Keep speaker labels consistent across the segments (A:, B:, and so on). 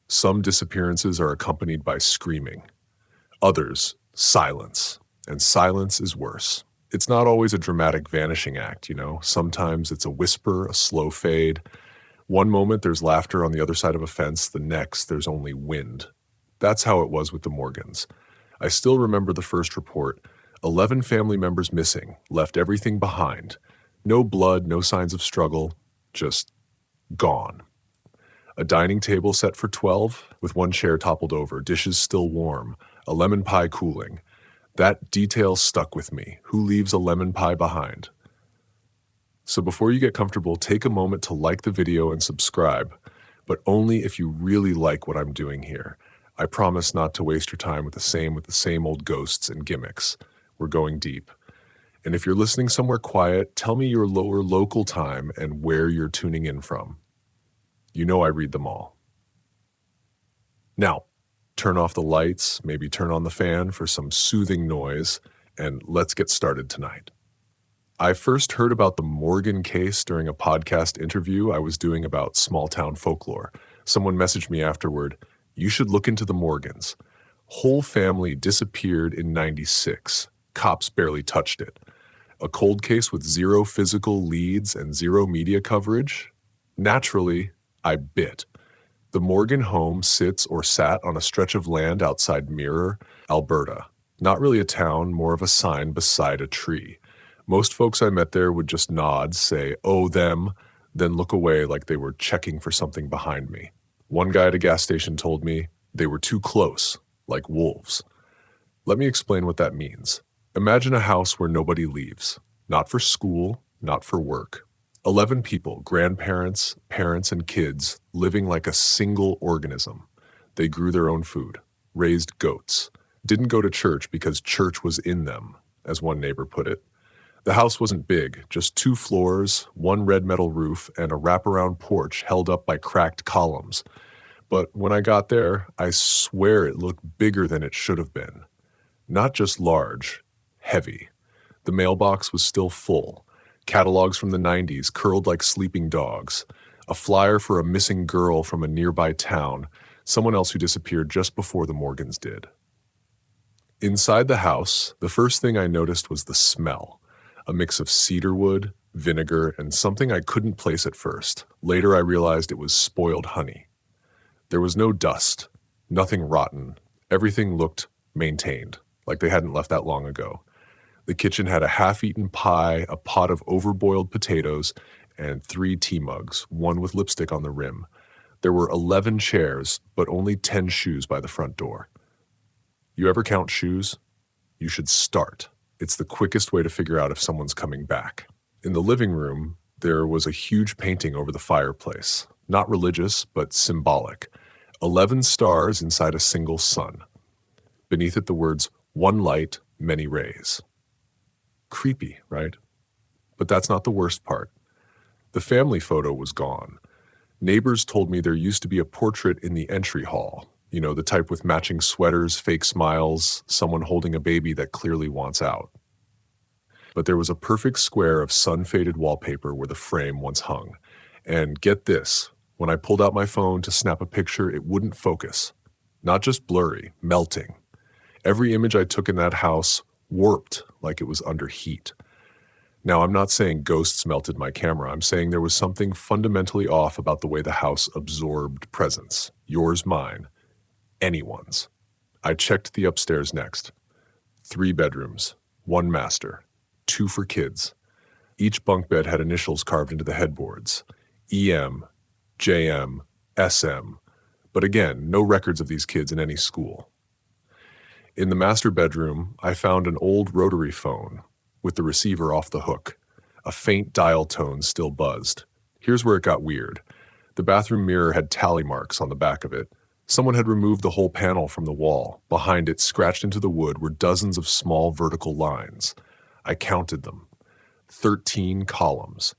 A: Some disappearances are accompanied by screaming. Others, silence. And silence is worse. It's not always a dramatic vanishing act, you know? Sometimes it's a whisper, a slow fade. One moment there's laughter on the other side of a fence, the next there's only wind. That's how it was with the Morgans. I still remember the first report. 11 family members missing, left everything behind. No blood, no signs of struggle, just gone. A dining table set for 12, with one chair toppled over, dishes still warm, a lemon pie cooling. That detail stuck with me. Who leaves a lemon pie behind? So before you get comfortable, take a moment to like the video and subscribe, but only if you really like what I'm doing here. I promise not to waste your time with the same old ghosts and gimmicks. We're going deep. And if you're listening somewhere quiet, tell me your lower local time and where you're tuning in from. You know I read them all. Now, turn off the lights, maybe turn on the fan for some soothing noise, and let's get started tonight. I first heard about the Morgan case during a podcast interview I was doing about small-town folklore. Someone messaged me afterward, "You should look into the Morgans. Whole family disappeared in '96. Cops barely touched it. A cold case with zero physical leads and zero media coverage? Naturally, I bit. The Morgan home sits or sat on a stretch of land outside Mirror, Alberta. Not really a town, more of a sign beside a tree. Most folks I met there would just nod, say, "Oh, them," then look away like they were checking for something behind me. One guy at a gas station told me they were too close, like wolves. Let me explain what that means. Imagine a house where nobody leaves. Not for school, not for work. 11 people, grandparents, parents, and kids, living like a single organism. They grew their own food, raised goats, didn't go to church because church was in them, as one neighbor put it. The house wasn't big, just 2 floors, one red metal roof, and a wraparound porch held up by cracked columns. But when I got there, I swear it looked bigger than it should have been. Not just large, heavy. The mailbox was still full. Catalogs from the 90s curled like sleeping dogs. A flyer for a missing girl from a nearby town, someone else who disappeared just before the Morgans did. Inside the house, the first thing I noticed was the smell. A mix of cedarwood, vinegar, and something I couldn't place at first. Later I realized it was spoiled honey. There was no dust, nothing rotten. Everything looked maintained, like they hadn't left that long ago. The kitchen had a half-eaten pie, a pot of overboiled potatoes, and 3 tea mugs, one with lipstick on the rim. There were 11 chairs, but only 10 shoes by the front door. You ever count shoes? You should start. It's the quickest way to figure out if someone's coming back. In the living room, there was a huge painting over the fireplace. Not religious, but symbolic. 11 stars inside a single sun. Beneath it the words, "One light, many rays." Creepy, right? But that's not the worst part. The family photo was gone. Neighbors told me there used to be a portrait in the entry hall. You know, the type with matching sweaters, fake smiles, someone holding a baby that clearly wants out. But there was a perfect square of sun-faded wallpaper where the frame once hung. And get this, when I pulled out my phone to snap a picture, it wouldn't focus. Not just blurry, melting. Every image I took in that house warped like it was under heat. Now, I'm not saying ghosts melted my camera. I'm saying there was something fundamentally off about the way the house absorbed presence. Yours, mine, anyone's. I checked the upstairs next. 3 bedrooms, 1 master, 2 for kids. Each bunk bed had initials carved into the headboards. EM, JM, SM. But again, no records of these kids in any school. In the master bedroom, I found an old rotary phone with the receiver off the hook. A faint dial tone still buzzed. Here's where it got weird. The bathroom mirror had tally marks on the back of it. Someone had removed the whole panel from the wall. Behind it, scratched into the wood, were dozens of small vertical lines. I counted them. 13 columns.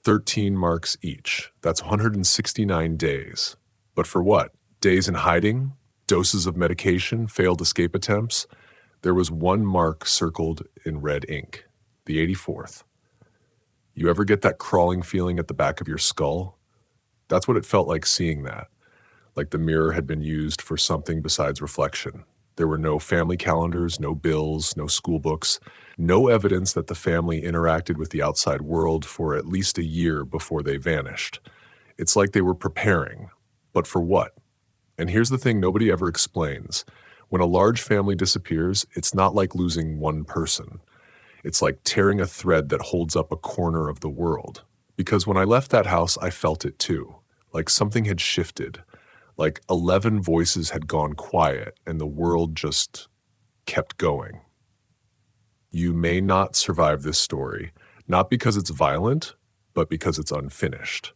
A: 13 marks each. That's 169 days. But for what? Days in hiding? Doses of medication? Failed escape attempts? There was 1 mark circled in red ink. The 84th. You ever get that crawling feeling at the back of your skull? That's what it felt like seeing that. like the mirror had been used for something besides reflection. There were no family calendars, no bills, no school books, no evidence that the family interacted with the outside world for at least a year before they vanished. It's like they were preparing. But for what? And here's the thing nobody ever explains. When a large family disappears, it's not like losing one person. It's like tearing a thread that holds up a corner of the world. Because when I left that house, I felt it too. Like something had shifted. Like 11 voices had gone quiet and the world just kept going. You may not survive this story, not because it's violent, but because it's unfinished.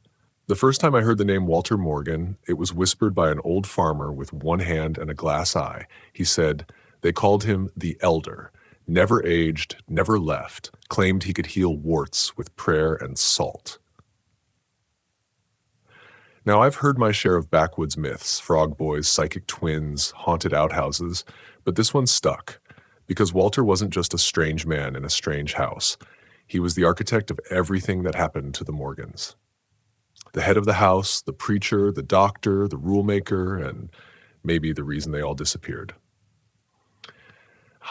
A: The first time I heard the name Walter Morgan, it was whispered by an old farmer with one hand and a glass eye. He said they called him the Elder, never aged, never left, claimed he could heal warts with prayer and salt. Now, I've heard my share of backwoods myths, frog boys, psychic twins, haunted outhouses, but this one stuck, because Walter wasn't just a strange man in a strange house. He was the architect of everything that happened to the Morgans. The head of the house, the preacher, the doctor, the rulemaker, and maybe the reason they all disappeared.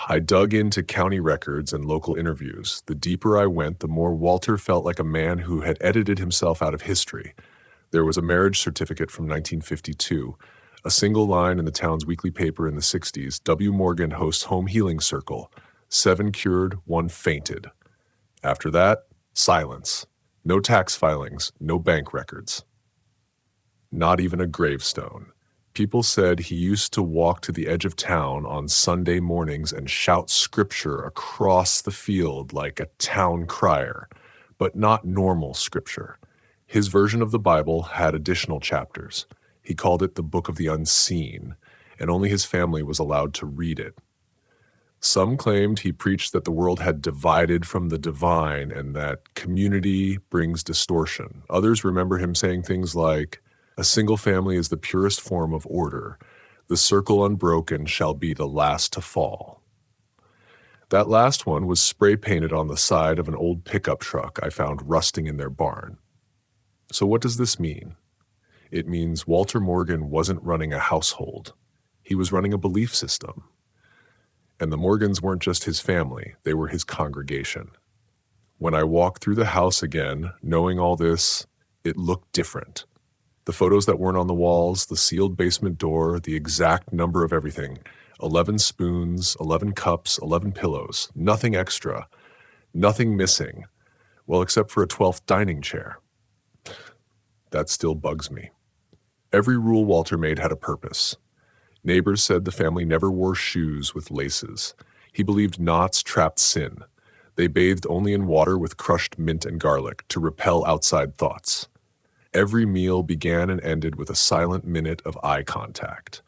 A: I dug into county records and local interviews. The deeper I went, the more Walter felt like a man who had edited himself out of history. There was a marriage certificate from 1952, a single line in the town's weekly paper in the 60s, W. Morgan hosts home healing circle. 7 cured, 1 fainted. After that, silence. No tax filings, no bank records. Not even a gravestone. People said he used to walk to the edge of town on Sunday mornings and shout scripture across the field like a town crier, but not normal scripture. His version of the Bible had additional chapters. He called it the Book of the Unseen, and only his family was allowed to read it. Some claimed he preached that the world had divided from the divine and that community brings distortion. Others remember him saying things like, "A single family is the purest form of order. The circle unbroken shall be the last to fall." That last one was spray painted on the side of an old pickup truck I found rusting in their barn. So what does this mean? It means Walter Morgan wasn't running a household. He was running a belief system. And the Morgans weren't just his family, they were his congregation. When I walked through the house again, knowing all this, it looked different. The photos that weren't on the walls, the sealed basement door, the exact number of everything. 11 spoons, 11 cups, 11 pillows. Nothing extra. Nothing missing. Well, except for a 12th dining chair. That still bugs me. Every rule Walter made had a purpose. Neighbors said the family never wore shoes with laces. He believed knots trapped sin. They bathed only in water with crushed mint and garlic to repel outside thoughts. Every meal began and ended with a silent minute of eye contact.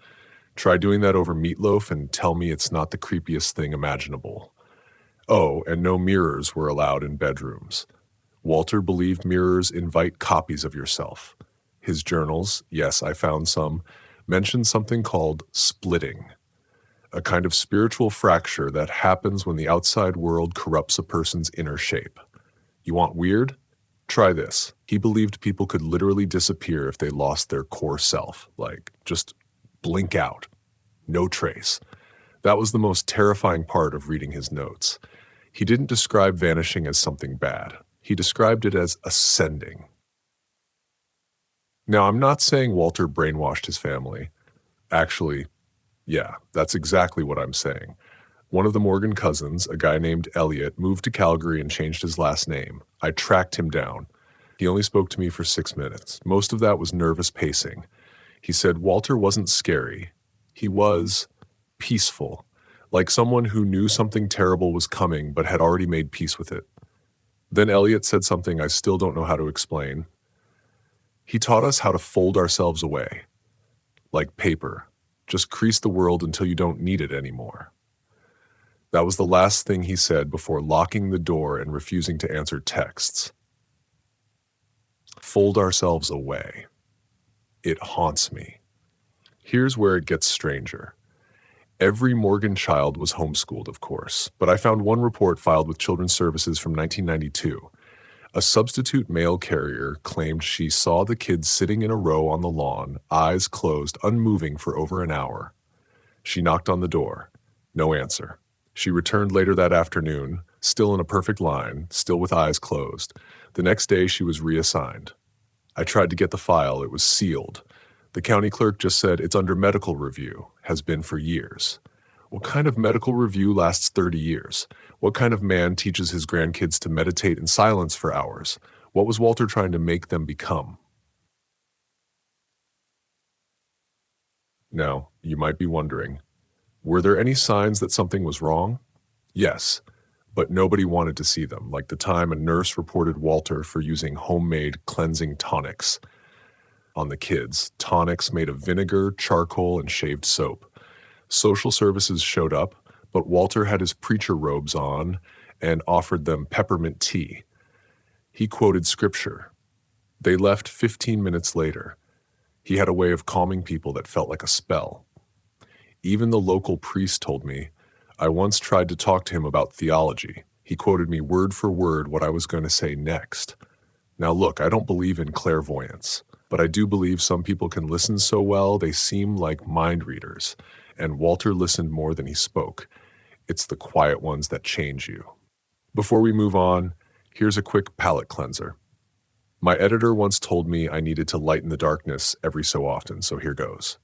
A: Try doing that over meatloaf and tell me it's not the creepiest thing imaginable. Oh, and no mirrors were allowed in bedrooms. Walter believed mirrors invite copies of yourself. His journals, yes, I found some, mentioned something called splitting, a kind of spiritual fracture that happens when the outside world corrupts a person's inner shape. You want weird? Try this. He believed people could literally disappear if they lost their core self, like just blink out, no trace. That was the most terrifying part of reading his notes. He didn't describe vanishing as something bad. He described it as ascending. Now, I'm not saying Walter brainwashed his family. Actually, yeah, that's exactly what I'm saying. One of the Morgan cousins, a guy named Elliot, moved to Calgary and changed his last name. I tracked him down. He only spoke to me for 6 minutes. Most of that was nervous pacing. He said Walter wasn't scary. He was peaceful, like someone who knew something terrible was coming but had already made peace with it. Then Elliot said something I still don't know how to explain. He taught us how to fold ourselves away, like paper. Just crease the world until you don't need it anymore. That was the last thing he said before locking the door and refusing to answer texts. Fold ourselves away. It haunts me. Here's where it gets stranger. Every Morgan child was homeschooled, of course, but I found one report filed with Children's Services from 1992. A substitute mail carrier claimed she saw the kids sitting in a row on the lawn, eyes closed, unmoving for over an hour. She knocked on the door. No answer. She returned later that afternoon, still in a perfect line, still with eyes closed. The next day, she was reassigned. I tried to get the file. It was sealed. The county clerk just said it's under medical review, has been for years. What kind of medical review lasts 30 years? What kind of man teaches his grandkids to meditate in silence for hours? What was Walter trying to make them become? Now, you might be wondering, were there any signs that something was wrong? Yes, but nobody wanted to see them, like the time a nurse reported Walter for using homemade cleansing tonics on the kids, tonics made of vinegar, charcoal, and shaved soap. Social services showed up, but Walter had his preacher robes on and offered them peppermint tea. He quoted scripture. They left 15 minutes later. He had a way of calming people that felt like a spell. Even the local priest told me, I once tried to talk to him about theology. He quoted me word for word what I was going to say next. Now look, I don't believe in clairvoyance, but I do believe some people can listen so well they seem like mind readers, and Walter listened more than he spoke. It's the quiet ones that change you. Before we move on, here's a quick palate cleanser. My editor once told me I needed to lighten the darkness every so often, so here goes.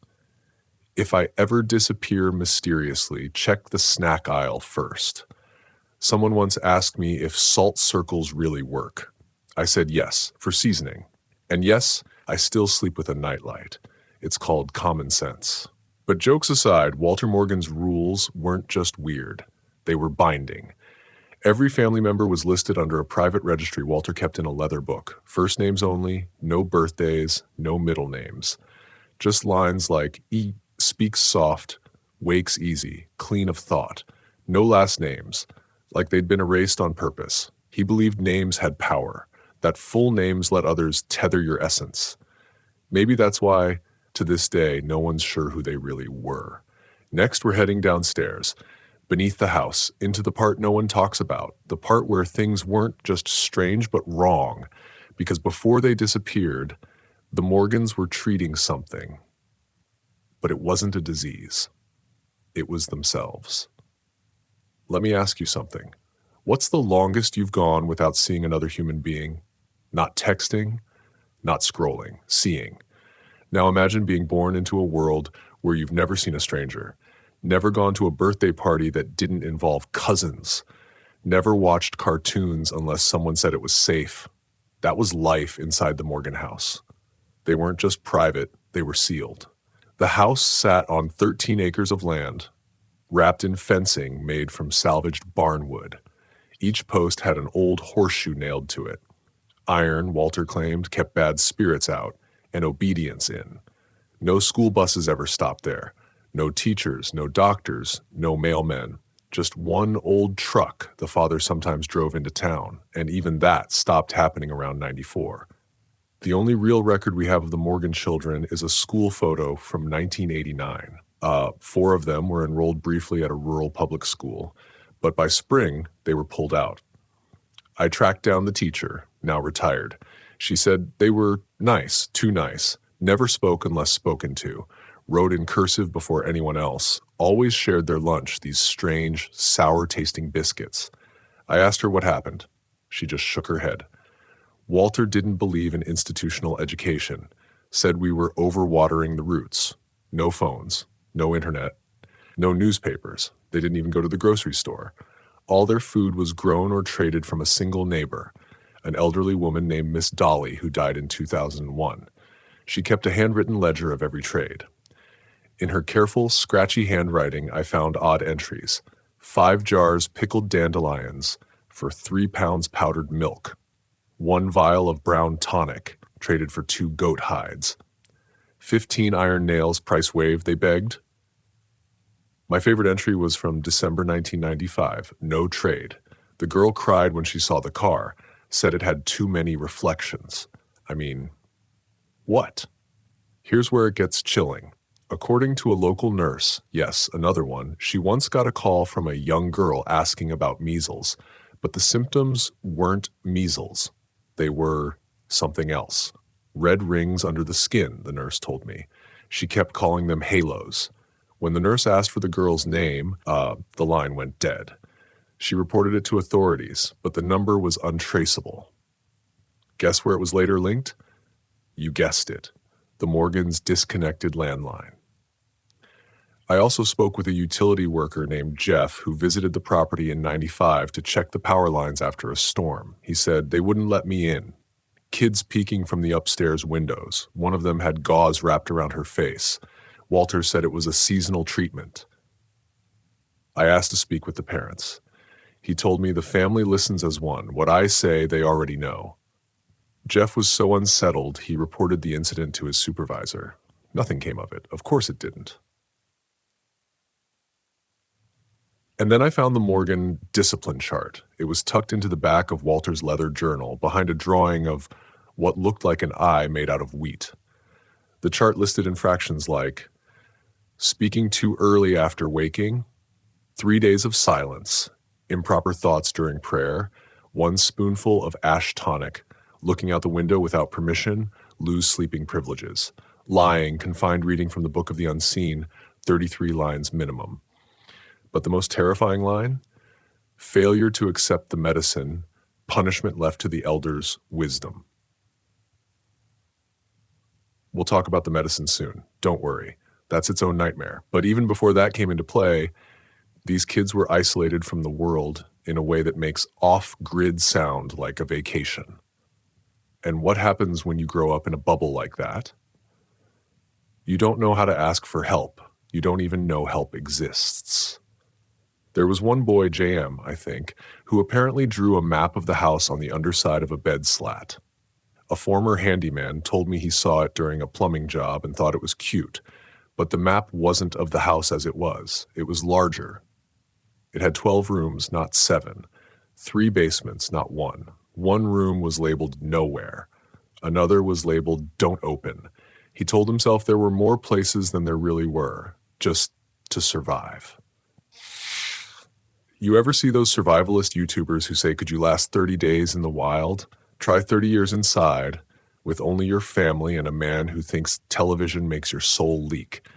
A: If I ever disappear mysteriously, check the snack aisle first. Someone once asked me if salt circles really work. I said yes, for seasoning. And yes, I still sleep with a nightlight. It's called common sense. But jokes aside, Walter Morgan's rules weren't just weird. They were binding. Every family member was listed under a private registry Walter kept in a leather book. First names only, no birthdays, no middle names. Just lines like, speaks soft, wakes easy, clean of thought. No last names, like they'd been erased on purpose. He believed names had power, that full names let others tether your essence. Maybe that's why, to this day, no one's sure who they really were. Next, we're heading downstairs, beneath the house, into the part no one talks about, the part where things weren't just strange but wrong, because before they disappeared, the Morgans were treating something. But it wasn't a disease. It was themselves. Let me ask you something. What's the longest you've gone without seeing another human being? Not texting, not scrolling, seeing. Now imagine being born into a world where you've never seen a stranger, never gone to a birthday party that didn't involve cousins, never watched cartoons unless someone said it was safe. That was life inside the Morgan house. They weren't just private, they were sealed. The house sat on 13 acres of land, wrapped in fencing made from salvaged barn wood. Each post had an old horseshoe nailed to it. Iron, Walter claimed, kept bad spirits out and obedience in. No school buses ever stopped there. No teachers, no doctors, no mailmen. Just one old truck the father sometimes drove into town, and even that stopped happening around 94. The only real record we have of the Morgan children is a school photo from 1989. 4 of them were enrolled briefly at a rural public school, but by spring, they were pulled out. I tracked down the teacher, now retired. She said they were nice, too nice, never spoke unless spoken to, wrote in cursive before anyone else, always shared their lunch, these strange, sour-tasting biscuits. I asked her what happened. She just shook her head. Walter didn't believe in institutional education, said we were overwatering the roots. No phones, no internet, no newspapers. They didn't even go to the grocery store. All their food was grown or traded from a single neighbor, an elderly woman named Miss Dolly who died in 2001. She kept a handwritten ledger of every trade. In her careful, scratchy handwriting, I found odd entries. 5 jars pickled dandelions for 3 pounds powdered milk. 1 vial of brown tonic, traded for 2 goat hides. 15 iron nails, price waived, they begged. My favorite entry was from December 1995, no trade. The girl cried when she saw the car, said it had too many reflections. I mean, what? Here's where it gets chilling. According to a local nurse, yes, another one, she once got a call from a young girl asking about measles, but the symptoms weren't measles. They were something else. Red rings under the skin, the nurse told me. She kept calling them halos. When the nurse asked for the girl's name, the line went dead. She reported it to authorities, but the number was untraceable. Guess where it was later linked? You guessed it. The Morgans' disconnected landline. I also spoke with a utility worker named Jeff who visited the property in '95 to check the power lines after a storm. He said they wouldn't let me in. Kids peeking from the upstairs windows. One of them had gauze wrapped around her face. Walter said it was a seasonal treatment. I asked to speak with the parents. He told me the family listens as one. What I say, they already know. Jeff was so unsettled, he reported the incident to his supervisor. Nothing came of it. Of course it didn't. And then I found the Morgan discipline chart. It was tucked into the back of Walter's leather journal, behind a drawing of what looked like an eye made out of wheat. The chart listed infractions like speaking too early after waking, 3 days of silence, improper thoughts during prayer, 1 spoonful of ash tonic, looking out the window without permission, lose sleeping privileges, lying, confined reading from the Book of the Unseen, 33 lines minimum. But the most terrifying line, failure to accept the medicine, punishment left to the elders, wisdom. We'll talk about the medicine soon. Don't worry. That's its own nightmare. But even before that came into play, these kids were isolated from the world in a way that makes off-grid sound like a vacation. And what happens when you grow up in a bubble like that? You don't know how to ask for help. You don't even know help exists. There was one boy, JM, I think, who apparently drew a map of the house on the underside of a bed slat. A former handyman told me he saw it during a plumbing job and thought it was cute, but the map wasn't of the house as it was. It was larger. It had 12 rooms, not 7. 3 basements, not 1. One room was labeled nowhere. Another was labeled don't open. He told himself there were more places than there really were, just to survive. You ever see those survivalist YouTubers who say, could you last 30 days in the wild? Try 30 years inside with only your family and a man who thinks television makes your soul leak.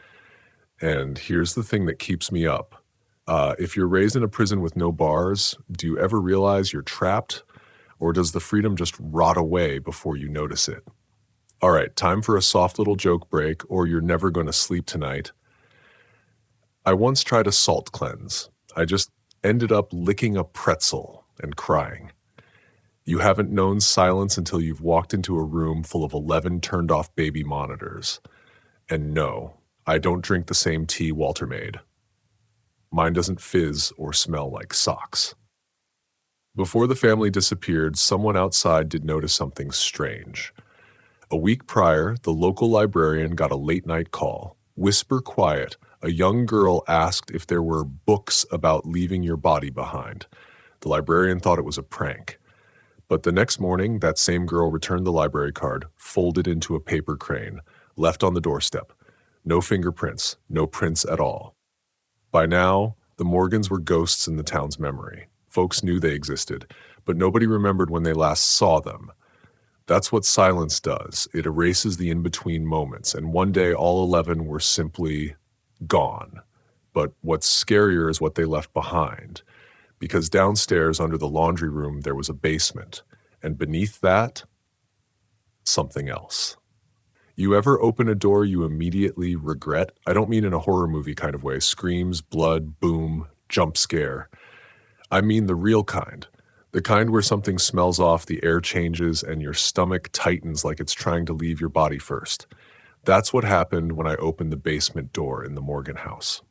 A: And here's the thing that keeps me up. If you're raised in a prison with no bars, do you ever realize you're trapped? Or does the freedom just rot away before you notice it? All right, time for a soft little joke break, or you're never going to sleep tonight. I once tried a salt cleanse. I just ended up licking a pretzel and crying. You haven't known silence until you've walked into a room full of 11 turned-off baby monitors. And no, I don't drink the same tea Walter made. Mine doesn't fizz or smell like socks. Before the family disappeared, someone outside did notice something strange. A week prior, the local librarian got a late-night call. Whisper quiet, a young girl asked if there were books about leaving your body behind. The librarian thought it was a prank. But the next morning, that same girl returned the library card, folded into a paper crane, left on the doorstep. No fingerprints, no prints at all. By now, the Morgans were ghosts in the town's memory. Folks knew they existed, but nobody remembered when they last saw them. That's what silence does. It erases the in-between moments, and one day all 11 were simply gone. But what's scarier is what they left behind, because downstairs under the laundry room there was a basement, and beneath that, something else. You ever open a door you immediately regret? I don't mean in a horror movie kind of way, screams, blood, boom, jump scare. I mean the real kind. The kind where something smells off, the air changes, and your stomach tightens like it's trying to leave your body first. That's what happened when I opened the basement door in the Morgan house.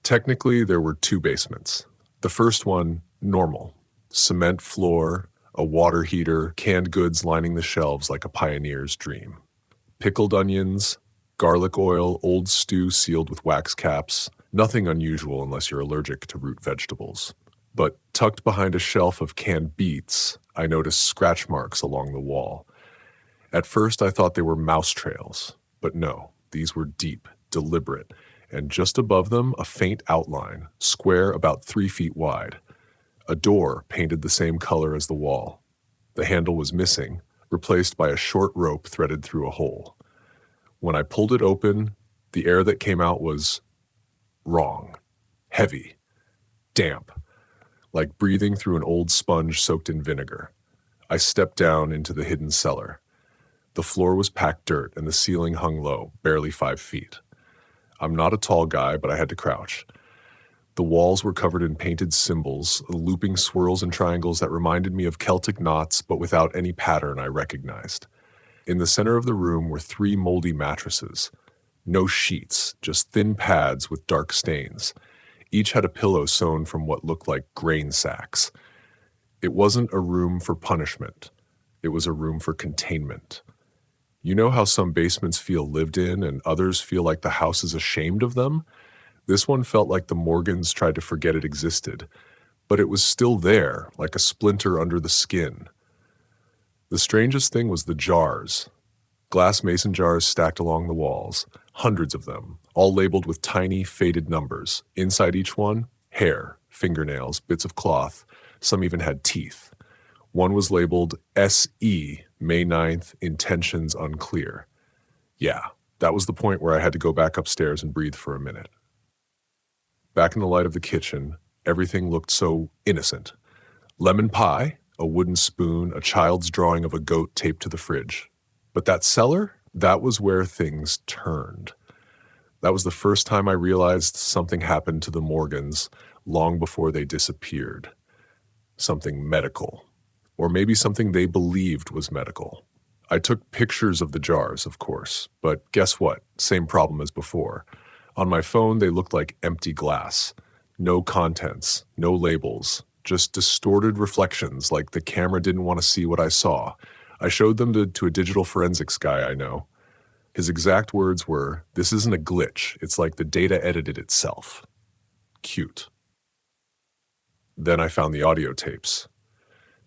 A: Technically, there were 2 basements. The first one, normal. Cement floor, a water heater, canned goods lining the shelves like a pioneer's dream. Pickled onions, garlic oil, old stew sealed with wax caps. Nothing unusual unless you're allergic to root vegetables. But tucked behind a shelf of canned beets, I noticed scratch marks along the wall. At first, I thought they were mouse trails, but no, these were deep, deliberate, and just above them, a faint outline, square about 3 feet wide. A door painted the same color as the wall. The handle was missing, replaced by a short rope threaded through a hole. When I pulled it open, the air that came out was wrong, heavy, damp, like breathing through an old sponge soaked in vinegar. I stepped down into the hidden cellar. The floor was packed dirt and the ceiling hung low, barely 5 feet. I'm not a tall guy, but I had to crouch. The walls were covered in painted symbols, looping swirls and triangles that reminded me of Celtic knots, but without any pattern I recognized. In the center of the room were 3 moldy mattresses. No sheets, just thin pads with dark stains. Each had a pillow sewn from what looked like grain sacks. It wasn't a room for punishment. It was a room for containment. You know how some basements feel lived in and others feel like the house is ashamed of them? This one felt like the Morgans tried to forget it existed, but it was still there, like a splinter under the skin. The strangest thing was the jars. Glass mason jars stacked along the walls, hundreds of them, all labeled with tiny, faded numbers. Inside each one, hair, fingernails, bits of cloth. Some even had teeth. One was labeled S.E., May 9th, intentions unclear. Yeah, that was the point where I had to go back upstairs and breathe for a minute. Back in the light of the kitchen, everything looked so innocent. Lemon pie, a wooden spoon, a child's drawing of a goat taped to the fridge. But that cellar, that was where things turned. That was the first time I realized something happened to the Morgans long before they disappeared. Something medical. Or maybe something they believed was medical. I took pictures of the jars, of course, but guess what? Same problem as before. On my phone, they looked like empty glass. No contents, no labels, just distorted reflections like the camera didn't want to see what I saw. I showed them to a digital forensics guy I know. His exact words were, "This isn't a glitch. It's like the data edited itself." Cute. Then I found the audio tapes.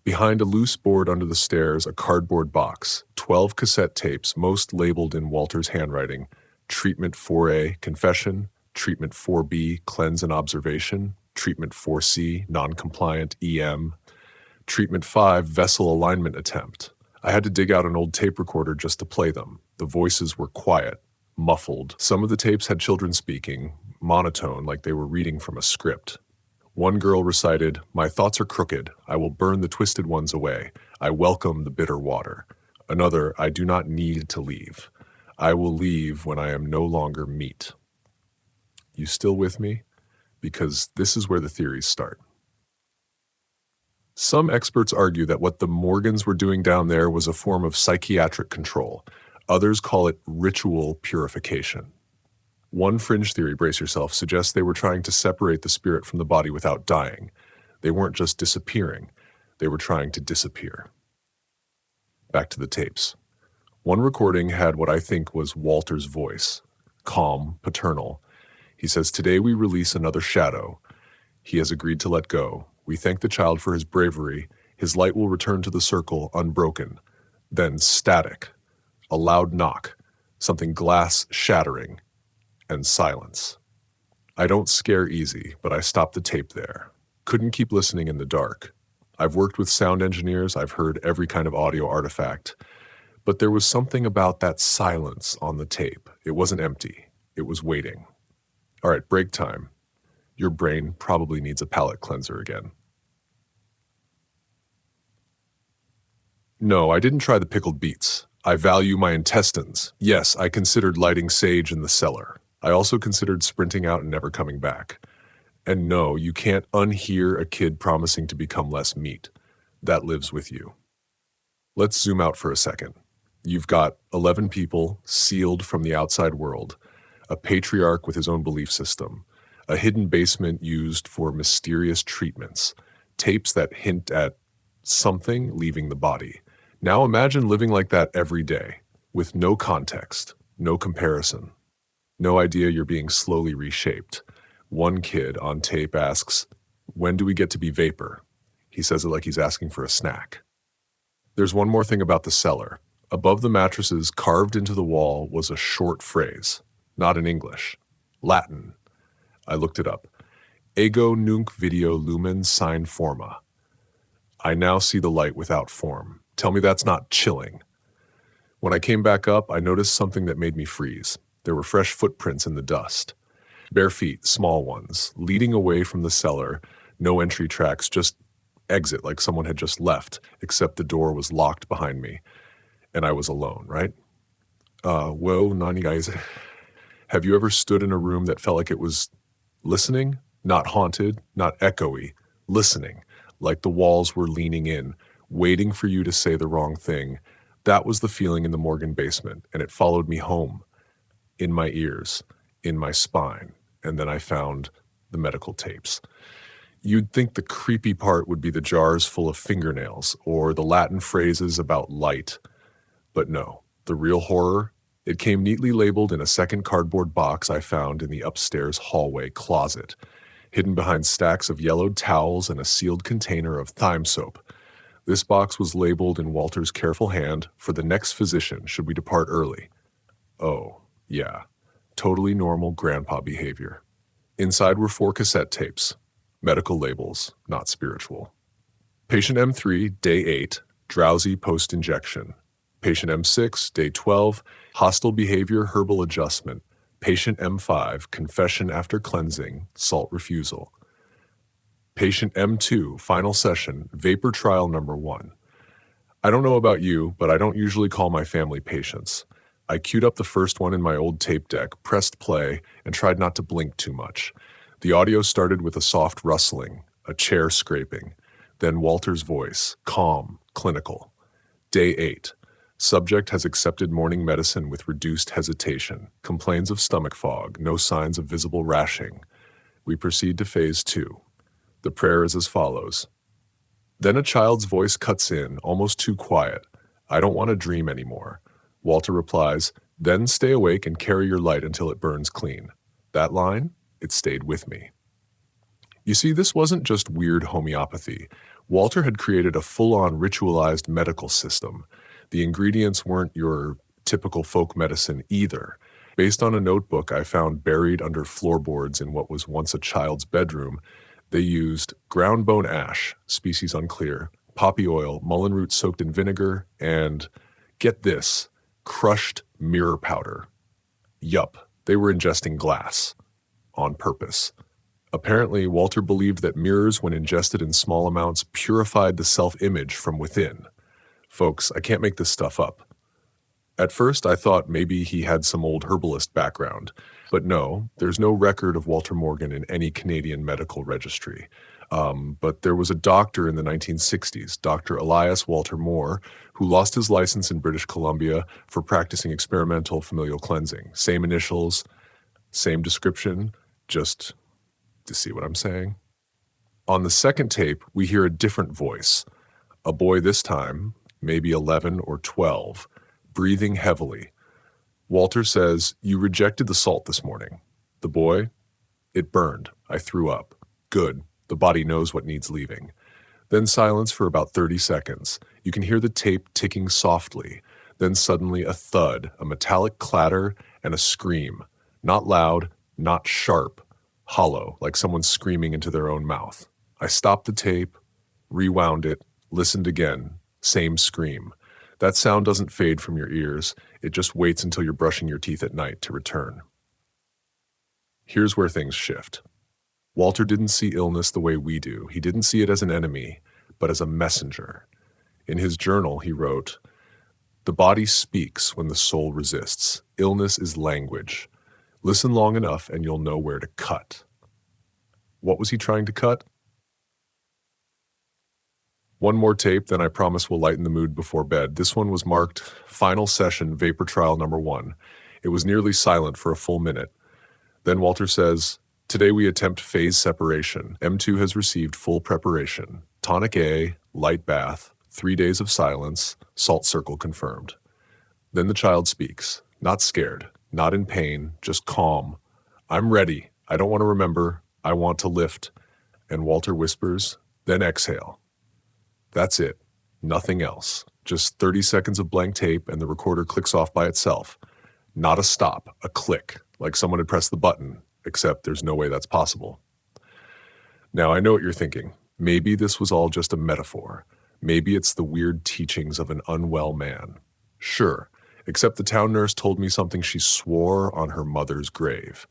A: Behind a loose board under the stairs, a cardboard box, 12 cassette tapes, most labeled in Walter's handwriting. Treatment 4A, confession. Treatment 4B, cleanse and observation. Treatment 4C, non-compliant EM. Treatment 5, vessel alignment attempt. I had to dig out an old tape recorder just to play them. The voices were quiet, muffled. Some of the tapes had children speaking, monotone, like they were reading from a script. One girl recited, "My thoughts are crooked. I will burn the twisted ones away. I welcome the bitter water." Another, "I do not need to leave. I will leave when I am no longer meat." You still with me? Because this is where the theories start. Some experts argue that what the Morgans were doing down there was a form of psychiatric control. Others call it ritual purification. One fringe theory, brace yourself, suggests they were trying to separate the spirit from the body without dying. They weren't just disappearing, they were trying to disappear. Back to the tapes. One recording had what I think was Walter's voice, calm, paternal. He says, "Today we release another shadow. He has agreed to let go. We thank the child for his bravery. His light will return to the circle unbroken." Then static, a loud knock, something glass shattering, and silence. I don't scare easy, but I stopped the tape there. Couldn't keep listening in the dark. I've worked with sound engineers, I've heard every kind of audio artifact. But there was something about that silence on the tape. It wasn't empty. It was waiting. All right, break time. Your brain probably needs a palate cleanser again. No, I didn't try the pickled beets. I value my intestines. Yes, I considered lighting sage in the cellar. I also considered sprinting out and never coming back. And no, you can't unhear a kid promising to become less meat. That lives with you. Let's zoom out for a second. You've got 11 people sealed from the outside world, a patriarch with his own belief system, a hidden basement used for mysterious treatments, tapes that hint at something leaving the body. Now imagine living like that every day, with no context, no comparison, no idea you're being slowly reshaped. One kid on tape asks, "When do we get to be vapor?" He says it like he's asking for a snack. There's one more thing about the cellar. Above the mattresses, carved into the wall, was a short phrase, not in English, Latin. I looked it up. Ego nunc video lumen sine forma. I now see the light without form. Tell me that's not chilling. When I came back up, I noticed something that made me freeze. There were fresh footprints in the dust. Bare feet, small ones, leading away from the cellar. No entry tracks, just exit like someone had just left, except the door was locked behind me. And I was alone, right? Whoa, Nani guys. Have you ever stood in a room that felt like it was listening? Not haunted, not echoey. Listening. Like the walls were leaning in, waiting for you to say the wrong thing. That was the feeling in the Morgan basement, and it followed me home. In my ears, in my spine. And then I found the medical tapes. You'd think the creepy part would be the jars full of fingernails or the Latin phrases about light. But no, the real horror, it came neatly labeled in a second cardboard box I found in the upstairs hallway closet, hidden behind stacks of yellowed towels and a sealed container of thyme soap. This box was labeled in Walter's careful hand for the next physician should we depart early. Oh, yeah, totally normal grandpa behavior. Inside were 4 cassette tapes, medical labels, not spiritual. Patient M3, day 8, drowsy post-injection. Patient M6, day 12, hostile behavior, herbal adjustment. Patient M5, confession after cleansing, salt refusal. Patient M2, final session, vapor trial number 1. I don't know about you, but I don't usually call my family patients. I queued up the first one in my old tape deck, pressed play, and tried not to blink too much. The audio started with a soft rustling, a chair scraping. Then Walter's voice, calm, clinical. Day 8. Subject has accepted morning medicine with reduced hesitation. Complains of stomach fog, no signs of visible rashing. We proceed to phase 2. The prayer is as follows. Then a child's voice cuts in, almost too quiet. I don't want to dream anymore. Walter replies, then stay awake and carry your light until it burns clean. That line, it stayed with me. You see, this wasn't just weird homeopathy. Walter had created a full-on ritualized medical system. The ingredients weren't your typical folk medicine either. Based on a notebook I found buried under floorboards in what was once a child's bedroom, they used ground bone ash, species unclear, poppy oil, mullein root soaked in vinegar, and, get this, crushed mirror powder. Yup, they were ingesting glass. On purpose. Apparently, Walter believed that mirrors, when ingested in small amounts, purified the self-image from within. Folks, I can't make this stuff up. At first, I thought maybe he had some old herbalist background. But no, there's no record of Walter Morgan in any Canadian medical registry. But there was a doctor in the 1960s, Dr. Elias Walter Moore, who lost his license in British Columbia for practicing experimental familial cleansing. Same initials, same description, just to see what I'm saying. On the second tape, we hear a different voice. A boy this time, maybe 11 or 12, breathing heavily. Walter says, you rejected the salt this morning. The boy, it burned. I threw up. Good. The body knows what needs leaving. Then silence for about 30 seconds. You can hear the tape ticking softly. Then suddenly a thud, a metallic clatter, and a scream. Not loud, not sharp. Hollow, like someone screaming into their own mouth. I stopped the tape, rewound it, listened again. Same scream. That sound doesn't fade from your ears. It just waits until you're brushing your teeth at night to return. Here's where things shift. Walter didn't see illness the way we do. He didn't see it as an enemy, but as a messenger. In his journal, he wrote, the body speaks when the soul resists. Illness is language. Listen long enough and you'll know where to cut. What was he trying to cut? One more tape, then I promise we'll lighten the mood before bed. This one was marked Final Session Vapor Trial Number 1. It was nearly silent for a full minute. Then Walter says, today we attempt phase separation. M2 has received full preparation. Tonic A, light bath, 3 days of silence, salt circle confirmed. Then the child speaks, not scared, not in pain, just calm. I'm ready. I don't want to remember. I want to lift. And Walter whispers, then exhale. That's it. Nothing else. Just 30 seconds of blank tape and the recorder clicks off by itself. Not a stop, a click, like someone had pressed the button, except there's no way that's possible. Now, I know what you're thinking. Maybe this was all just a metaphor. Maybe it's the weird teachings of an unwell man. Sure, except the town nurse told me something she swore on her mother's grave.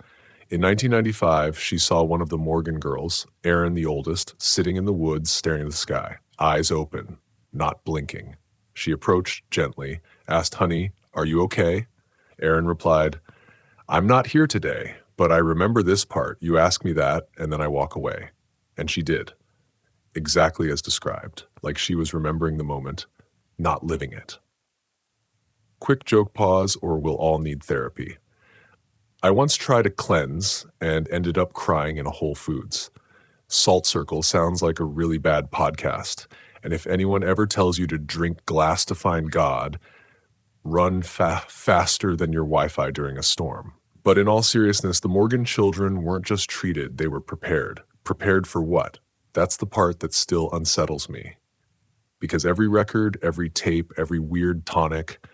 A: In 1995, she saw one of the Morgan girls, Erin the oldest, sitting in the woods staring at the sky, eyes open, not blinking. She approached gently, asked, "Honey, are you okay?" Erin replied, "I'm not here today, but I remember this part. You ask me that, and then I walk away." And she did, exactly as described, like she was remembering the moment, not living it. Quick joke pause, or we'll all need therapy. I once tried a cleanse and ended up crying in a Whole Foods. Salt Circle sounds like a really bad podcast, and if anyone ever tells you to drink glass to find God, run faster than your Wi-Fi during a storm. But in all seriousness, the Morgan children weren't just treated, they were prepared. Prepared for what? That's the part that still unsettles me. Because every record, every tape, every weird tonic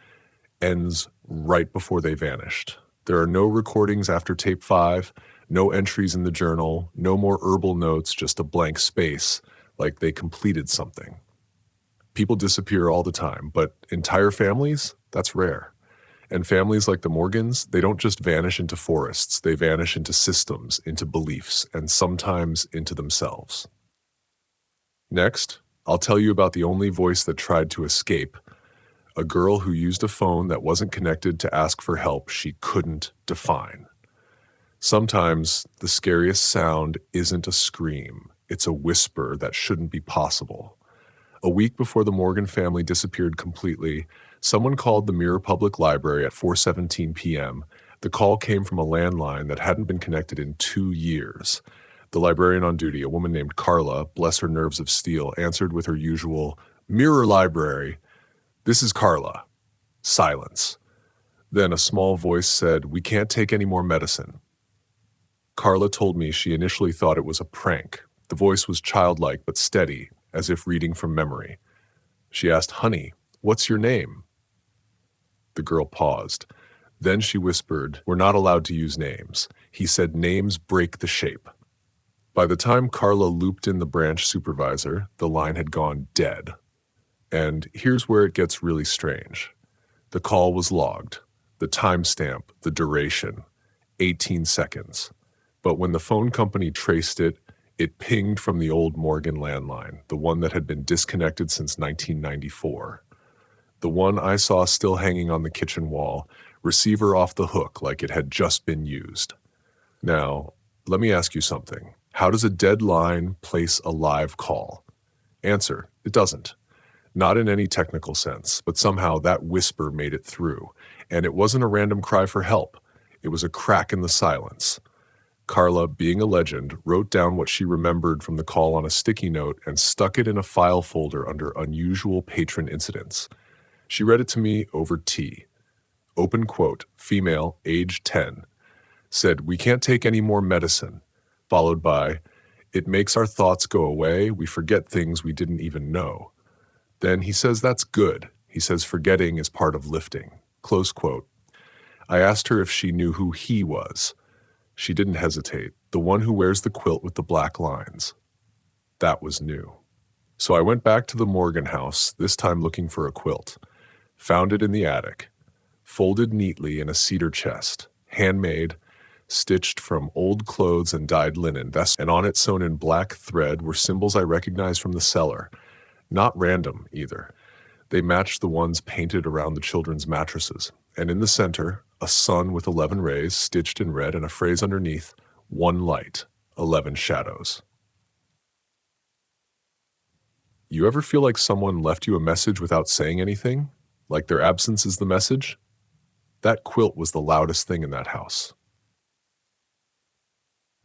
A: ends right before they vanished. There are no recordings after tape 5, no entries in the journal, no more herbal notes, just a blank space, like they completed something. People disappear all the time, but entire families? That's rare. And families like the Morgans, they don't just vanish into forests, they vanish into systems, into beliefs, and sometimes into themselves. Next, I'll tell you about the only voice that tried to escape, a girl who used a phone that wasn't connected to ask for help she couldn't define. Sometimes the scariest sound isn't a scream, it's a whisper that shouldn't be possible. A week before the Morgan family disappeared completely, someone called the Mirror Public Library at 4:17 p.m. The call came from a landline that hadn't been connected in 2 years. The librarian on duty, a woman named Carla, bless her nerves of steel, answered with her usual, "Mirror Library. This is Carla." Silence. Then a small voice said, "We can't take any more medicine." Carla told me she initially thought it was a prank. The voice was childlike but steady, as if reading from memory. She asked, "Honey, what's your name?" The girl paused. Then she whispered, "We're not allowed to use names." He said, "Names break the shape." By the time Carla looped in the branch supervisor, the line had gone dead. And here's where it gets really strange. The call was logged. The timestamp, the duration, 18 seconds. But when the phone company traced it, it pinged from the old Morgan landline, the one that had been disconnected since 1994. The one I saw still hanging on the kitchen wall, receiver off the hook like it had just been used. Now, let me ask you something. How does a dead line place a live call? Answer, it doesn't. Not in any technical sense, but somehow that whisper made it through. And it wasn't a random cry for help. It was a crack in the silence. Carla, being a legend, wrote down what she remembered from the call on a sticky note and stuck it in a file folder under unusual patron incidents. She read it to me over tea. Open quote, female, age 10, said, "We can't take any more medicine," followed by, "It makes our thoughts go away. We forget things we didn't even know." Then he says that's good. He says forgetting is part of lifting. Close quote. I asked her if she knew who he was. She didn't hesitate. The one who wears the quilt with the black lines. That was new. So I went back to the Morgan house, this time looking for a quilt. Found it in the attic, folded neatly in a cedar chest, handmade, stitched from old clothes and dyed linen, and on it sewn in black thread were symbols I recognized from the cellar. Not random, either. They matched the ones painted around the children's mattresses. And in the center, a sun with 11 rays stitched in red and a phrase underneath, "One light, 11 shadows." You ever feel like someone left you a message without saying anything? Like their absence is the message? That quilt was the loudest thing in that house.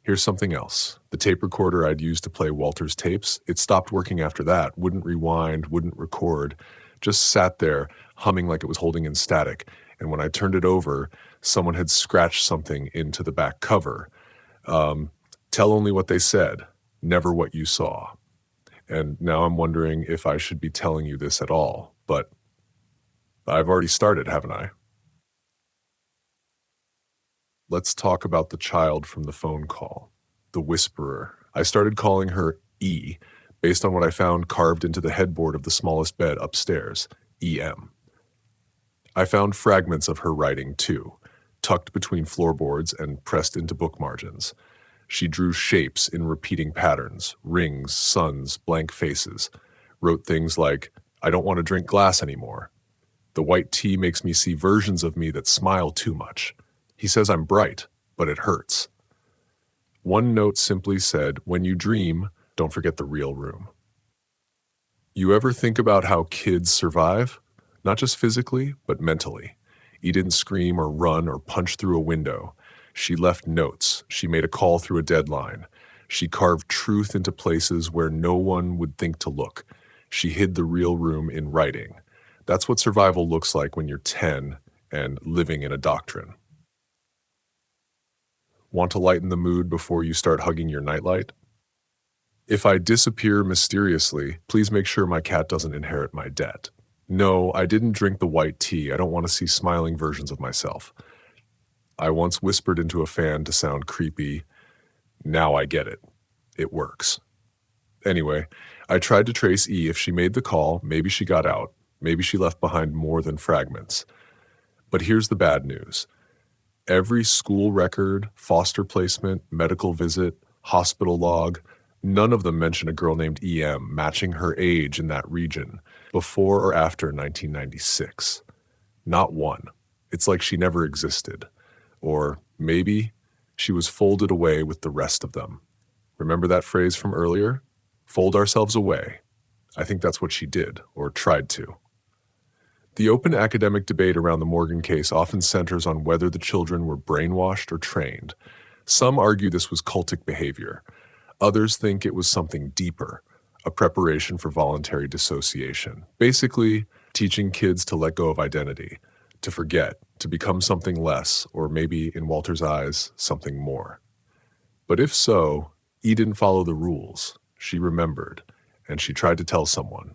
A: Here's something else. The tape recorder I'd used to play Walter's tapes, it stopped working after that, wouldn't rewind, wouldn't record, just sat there humming like it was holding in static. And when I turned it over, someone had scratched something into the back cover. Tell only what they said, never what you saw. And now I'm wondering if I should be telling you this at all, but I've already started, haven't I? Let's talk about the child from the phone call, the whisperer. I started calling her E, based on what I found carved into the headboard of the smallest bed upstairs, EM. I found fragments of her writing, too, tucked between floorboards and pressed into book margins. She drew shapes in repeating patterns, rings, suns, blank faces, wrote things like, "I don't want to drink glass anymore. The white tea makes me see versions of me that smile too much. He says I'm bright, but it hurts." One note simply said, "When you dream, don't forget the real room." You ever think about how kids survive? Not just physically, but mentally. E didn't scream or run or punch through a window. She left notes. She made a call through a deadline. She carved truth into places where no one would think to look. She hid the real room in writing. That's what survival looks like when you're 10 and living in a doctrine. Want to lighten the mood before you start hugging your nightlight? If I disappear mysteriously, please make sure my cat doesn't inherit my debt. No, I didn't drink the white tea. I don't want to see smiling versions of myself. I once whispered into a fan to sound creepy. Now I get it. It works. Anyway, I tried to trace E. If she made the call, maybe she got out. Maybe she left behind more than fragments. But here's the bad news. Every school record, foster placement, medical visit, hospital log, none of them mention a girl named EM matching her age in that region before or after 1996. Not one. It's like she never existed. Or maybe she was folded away with the rest of them. Remember that phrase from earlier? Fold ourselves away. I think that's what she did, or tried to. The open academic debate around the Morgan case often centers on whether the children were brainwashed or trained. Some argue this was cultic behavior. Others think it was something deeper, a preparation for voluntary dissociation. Basically, teaching kids to let go of identity, to forget, to become something less, or maybe, in Walter's eyes, something more. But if so, E didn't follow the rules. She remembered, and she tried to tell someone.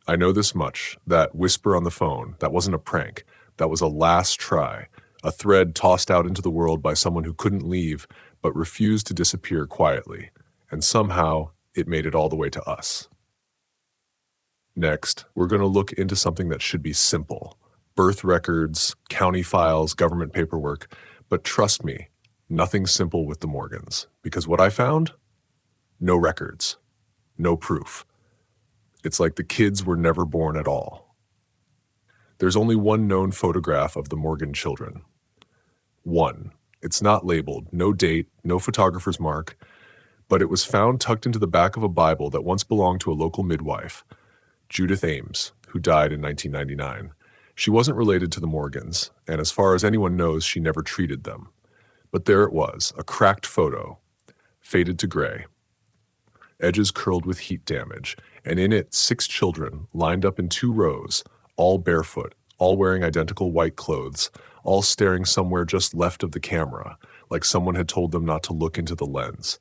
A: I know this much, that whisper on the phone, that wasn't a prank. That was a last try, a thread tossed out into the world by someone who couldn't leave but refused to disappear quietly. And somehow, it made it all the way to us. Next, we're going to look into something that should be simple. Birth records, county files, government paperwork. But trust me, nothing simple with the Morgans. Because what I found? No records. No proof. It's like the kids were never born at all. There's only one known photograph of the Morgan children. One. It's not labeled, no date, no photographer's mark, but it was found tucked into the back of a Bible that once belonged to a local midwife, Judith Ames, who died in 1999. She wasn't related to the Morgans, and as far as anyone knows, she never treated them. But there it was, a cracked photo, faded to gray. Edges curled with heat damage, and in it 6 children lined up in 2 rows, all barefoot, all wearing identical white clothes, all staring somewhere just left of the camera, like someone had told them not to look into the lens.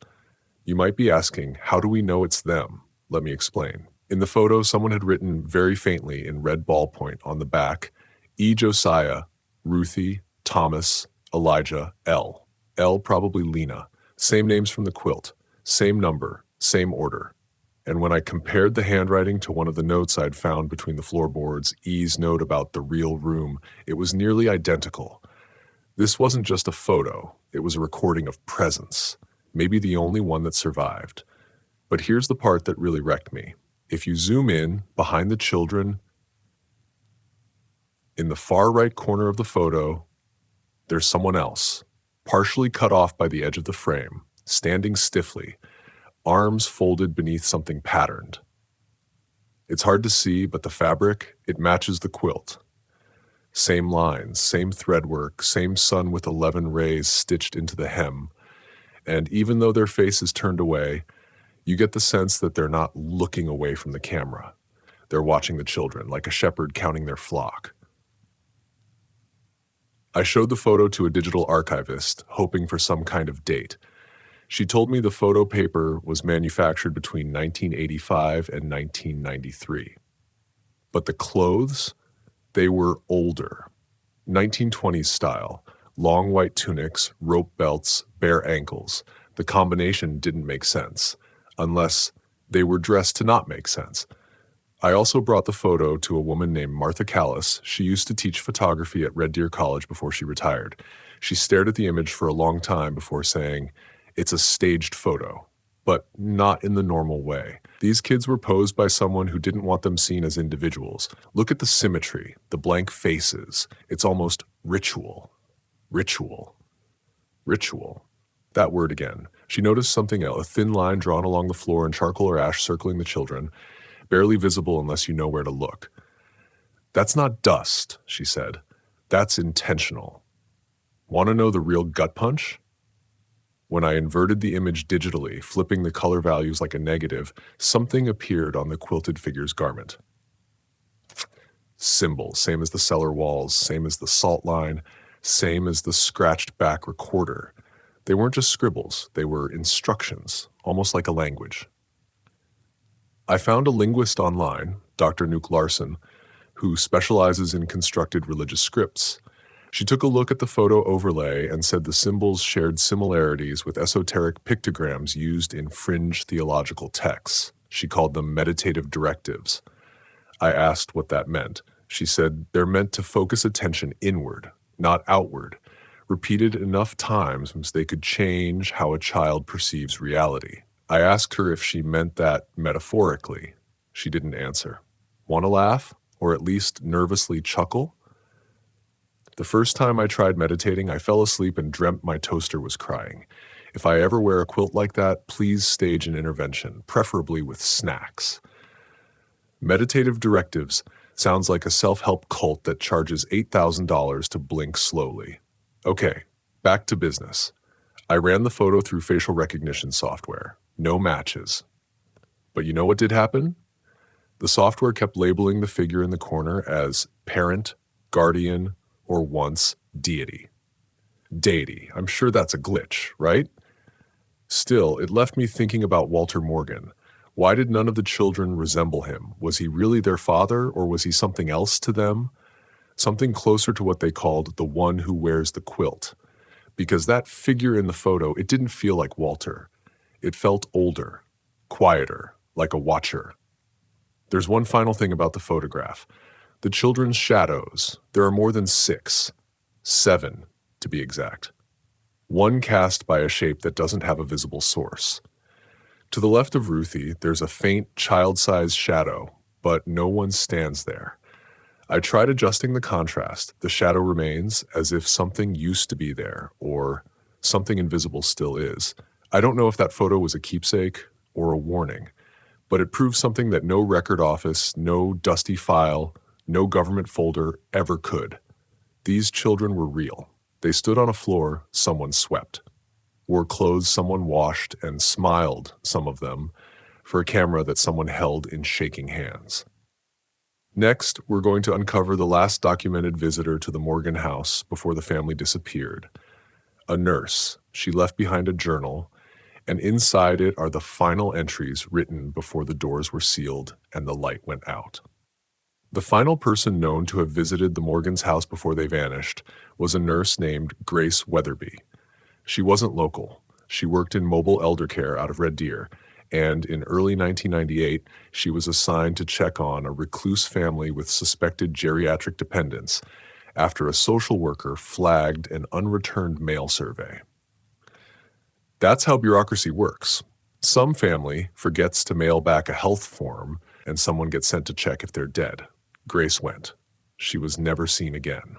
A: You might be asking, how do we know it's them? Let me explain. In the photo, someone had written very faintly in red ballpoint on the back, E. Josiah, Ruthie, Thomas, Elijah, L. L probably Lena. Same names from the quilt, same number, same order. And when I compared the handwriting to one of the notes I'd found between the floorboards, E's note about the real room, it was nearly identical. This wasn't just a photo, it was a recording of presence, maybe the only one that survived. But here's the part that really wrecked me. If you zoom in, behind the children, in the far right corner of the photo, there's someone else, partially cut off by the edge of the frame, standing stiffly, arms folded beneath something patterned. It's hard to see, but the fabric, it matches the quilt. Same lines, same threadwork, same sun with 11 rays stitched into the hem. And even though their face is turned away, you get the sense that they're not looking away from the camera. They're watching the children, like a shepherd counting their flock. I showed the photo to a digital archivist, hoping for some kind of date. She told me the photo paper was manufactured between 1985 and 1993. But the clothes, they were older. 1920s style, long white tunics, rope belts, bare ankles. The combination didn't make sense, unless They were dressed to not make sense. I also brought the photo to a woman named Martha Callis. She used to teach photography at Red Deer College before she retired. She stared at the image for a long time before saying, "It's a staged photo," but not in the normal way. These kids were posed by someone who didn't want them seen as individuals. Look at the symmetry, the blank faces. It's almost ritual. Ritual. Ritual. That word again. She noticed something else, a thin line drawn along the floor in charcoal or ash circling the children, barely visible unless you know where to look. "That's not dust," she said. "That's intentional. Want to know the real gut punch?" When I inverted the image digitally, flipping the color values like a negative, something appeared on the quilted figure's garment. Symbols, same as the cellar walls, same as the salt line, same as the scratched back recorder. They weren't just scribbles, they were instructions, almost like a language. I found a linguist online, Dr. Nuke Larson, who specializes in constructed religious scripts. She took a look at the photo overlay and said the symbols shared similarities with esoteric pictograms used in fringe theological texts. She called them meditative directives. I asked what that meant. She said they're meant to focus attention inward, not outward, repeated enough times so they could change how a child perceives reality. I asked her if she meant that metaphorically. She didn't answer. Want to laugh? Or at least nervously chuckle? The first time I tried meditating, I fell asleep and dreamt my toaster was crying. If I ever wear a quilt like that, please stage an intervention, preferably with snacks. Meditative directives sounds like a self-help cult that charges $8,000 to blink slowly. Okay, back to business. I ran the photo through facial recognition software. No matches. But you know what did happen? The software kept labeling the figure in the corner as parent, guardian, or once deity. Deity. I'm sure that's a glitch, right? Still, it left me thinking about Walter Morgan. Why did none of the children resemble him? Was he really their father, or was he something else to them? Something closer to what they called the one who wears the quilt. Because that figure in the photo, it didn't feel like Walter. It felt older, quieter, like a watcher. There's one final thing about the photograph. The children's shadows. There are more than 6. 7, to be exact. One cast by a shape that doesn't have a visible source. To the left of Ruthie, there's a faint, child-sized shadow, but no one stands there. I tried adjusting the contrast. The shadow remains as if something used to be there, or something invisible still is. I don't know if that photo was a keepsake or a warning, but it proves something that no record office, no dusty file, no government folder ever could. These children were real. They stood on a floor someone swept, wore clothes someone washed, and smiled, some of them, for a camera that someone held in shaking hands. Next, we're going to uncover the last documented visitor to the Morgan house before the family disappeared. A nurse. She left behind a journal, and inside it are the final entries written before the doors were sealed and the light went out. The final person known to have visited the Morgans' house before they vanished was a nurse named Grace Weatherby. She wasn't local. She worked in mobile elder care out of Red Deer, and in early 1998, she was assigned to check on a recluse family with suspected geriatric dependence after a social worker flagged an unreturned mail survey. That's how bureaucracy works. Some family forgets to mail back a health form, and someone gets sent to check if they're dead. Grace went. She was never seen again.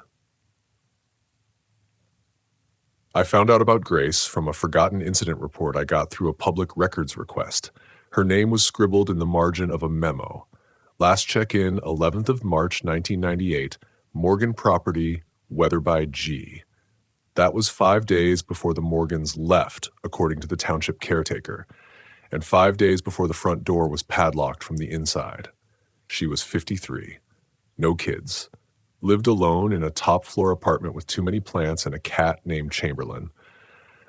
A: I found out about Grace from a forgotten incident report I got through a public records request. Her name was scribbled in the margin of a memo. Last check-in, 11th of March, 1998, Morgan property, Weatherby G. That was 5 days before the Morgans left, according to the township caretaker, and 5 days before the front door was padlocked from the inside. She was 53. No kids. Lived alone in a top-floor apartment with too many plants and a cat named Chamberlain.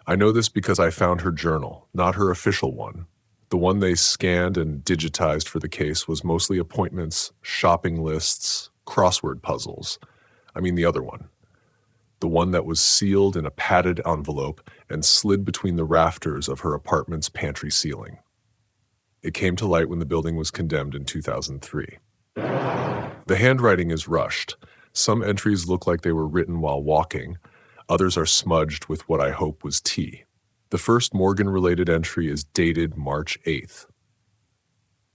A: I know this because I found her journal, not her official one. The one they scanned and digitized for the case was mostly appointments, shopping lists, crossword puzzles. I mean the other one. The one that was sealed in a padded envelope and slid between the rafters of her apartment's pantry ceiling. It came to light when the building was condemned in 2003. The handwriting is rushed. Some entries look like they were written while walking. Others are smudged with what I hope was tea. The first Morgan-related entry is dated March 8th.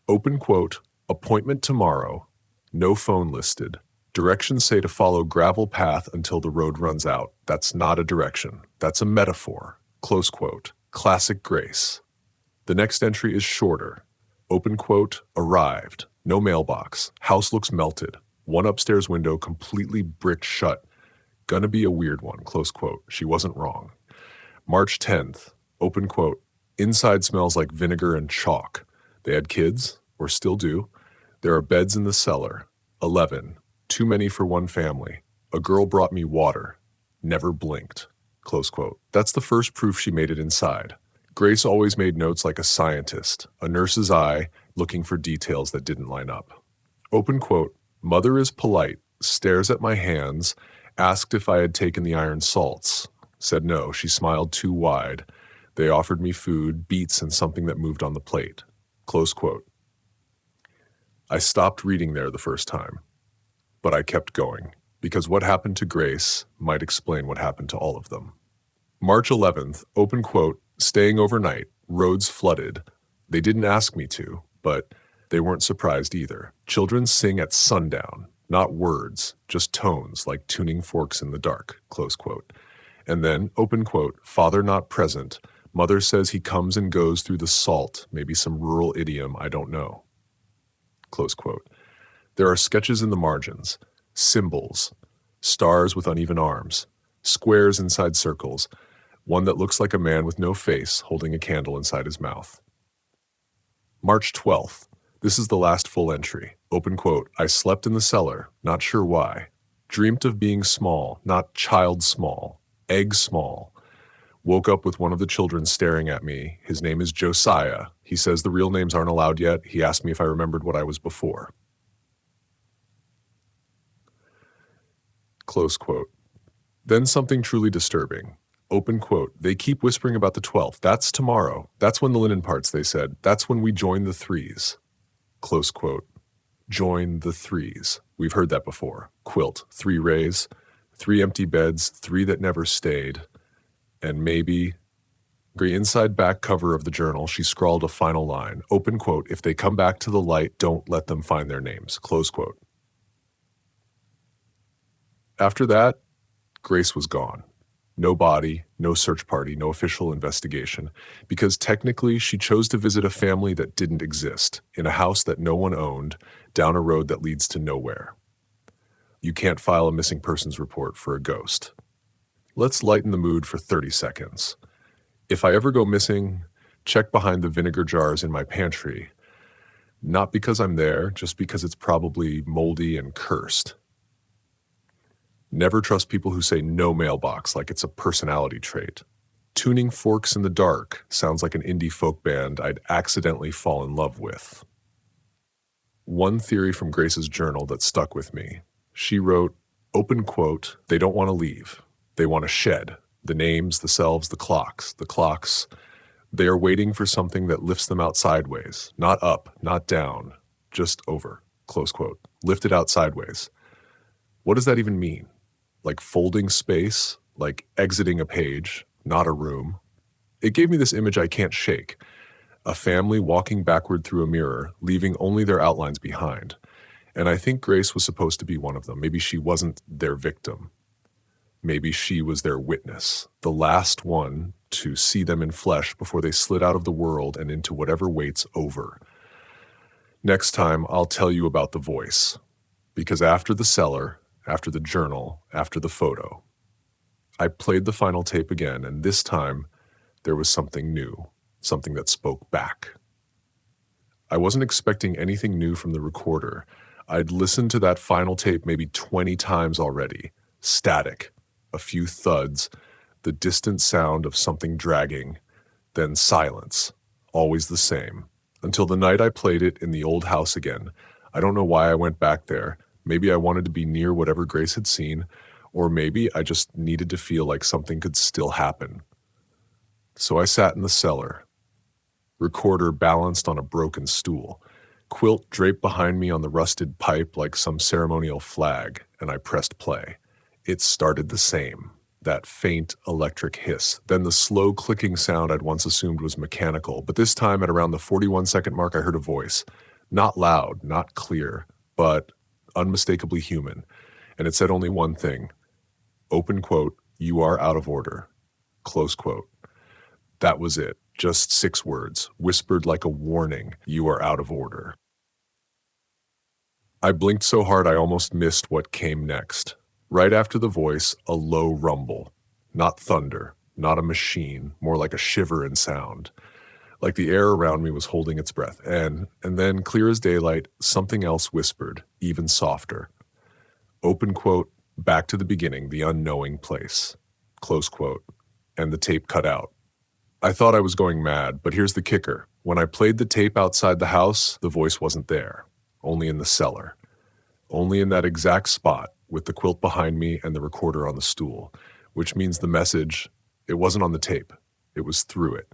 A: Open quote, appointment tomorrow. No phone listed. Directions say to follow gravel path until the road runs out. That's not a direction. That's a metaphor. Close quote. Classic Grace. The next entry is shorter. Open quote, arrived. No mailbox. House looks melted. One upstairs window completely bricked shut. Gonna be a weird one. Close quote. She wasn't wrong. March 10th. Open quote. Inside smells like vinegar and chalk. They had kids, or still do. There are beds in the cellar. 11. Too many for one family. A girl brought me water. Never blinked. Close quote. That's the first proof she made it inside. Grace always made notes like a scientist, a nurse's eye, looking for details that didn't line up. Open quote. Mother is polite, stares at my hands, asked if I had taken the iron salts. Said no, she smiled too wide. They offered me food, beets, and something that moved on the plate. Close quote. I stopped reading there the first time, but I kept going, because what happened to Grace might explain what happened to all of them. March 11th, open quote, staying overnight, roads flooded. They didn't ask me to, but they weren't surprised either. Children sing at sundown, not words, just tones like tuning forks in the dark, close quote. And then, open quote, father not present. Mother says he comes and goes through the salt, maybe some rural idiom, I don't know. Close quote. There are sketches in the margins, symbols, stars with uneven arms, squares inside circles, one that looks like a man with no face holding a candle inside his mouth. March 12th. This is the last full entry. Open quote, I slept in the cellar, not sure why. Dreamt of being small, not child small, egg small. Woke up with one of the children staring at me. His name is Josiah. He says the real names aren't allowed yet. He asked me if I remembered what I was before. Close quote. Then something truly disturbing. Open quote. They keep whispering about the 12th. That's tomorrow. That's when the linen parts, they said. That's when we join the threes. Close quote. Join the threes. We've heard that before. Quilt. 3 rays. 3 empty beds. 3 that never stayed. And maybe, the inside back cover of the journal, she scrawled a final line. Open quote. If they come back to the light, don't let them find their names. Close quote. After that, Grace was gone. No body, no search party, no official investigation, because technically she chose to visit a family that didn't exist, in a house that no one owned, down a road that leads to nowhere. You can't file a missing persons report for a ghost. Let's lighten the mood for 30 seconds. If I ever go missing, check behind the vinegar jars in my pantry. Not because I'm there, just because it's probably moldy and cursed. Never trust people who say no mailbox like it's a personality trait. Tuning forks in the dark sounds like an indie folk band I'd accidentally fall in love with. One theory from Grace's journal that stuck with me. She wrote, open quote, they don't want to leave. They want to shed. The names, the selves, the clocks. They are waiting for something that lifts them out sideways. Not up, not down, just over. Close quote. Lifted out sideways. What does that even mean? Like folding space? Like exiting a page, not a room? It gave me this image I can't shake. A family walking backward through a mirror, leaving only their outlines behind. And I think Grace was supposed to be one of them. Maybe she wasn't their victim. Maybe she was their witness, the last one to see them in flesh before they slid out of the world and into whatever waits over. Next time, I'll tell you about the voice, because after the cellar, after the journal, after the photo, I played the final tape again, and this time there was something new, something that spoke back. I wasn't expecting anything new from the recorder. I'd listened to that final tape maybe 20 times already. Static. A few thuds, the distant sound of something dragging, then silence, always the same, until the night I played it in the old house again. I don't know why I went back there. Maybe I wanted to be near whatever Grace had seen, or maybe I just needed to feel like something could still happen. So I sat in the cellar, Recorder balanced on a broken stool. Quilt draped behind me on the rusted pipe like some ceremonial flag, and I pressed play. It started the same. That faint electric hiss, then the slow clicking sound I'd once assumed was mechanical, but this time at around the 41-second mark I heard a voice. Not loud, not clear, but unmistakably human. And it said only one thing. Open quote, "You are out of order." Close quote. That was it. Just 6 words, whispered like a warning. You are out of order. I blinked so hard I almost missed what came next. Right after the voice, a low rumble. Not thunder, not a machine, more like a shiver in sound. Like the air around me was holding its breath. And then, clear as daylight, something else whispered, even softer. Open quote, back to the beginning, the unknowing place. Close quote. And the tape cut out. I thought I was going mad, but here's the kicker. When I played the tape outside the house, the voice wasn't there. Only in the cellar. Only in that exact spot, with the quilt behind me and the recorder on the stool. Which means the message, it wasn't on the tape. It was through it.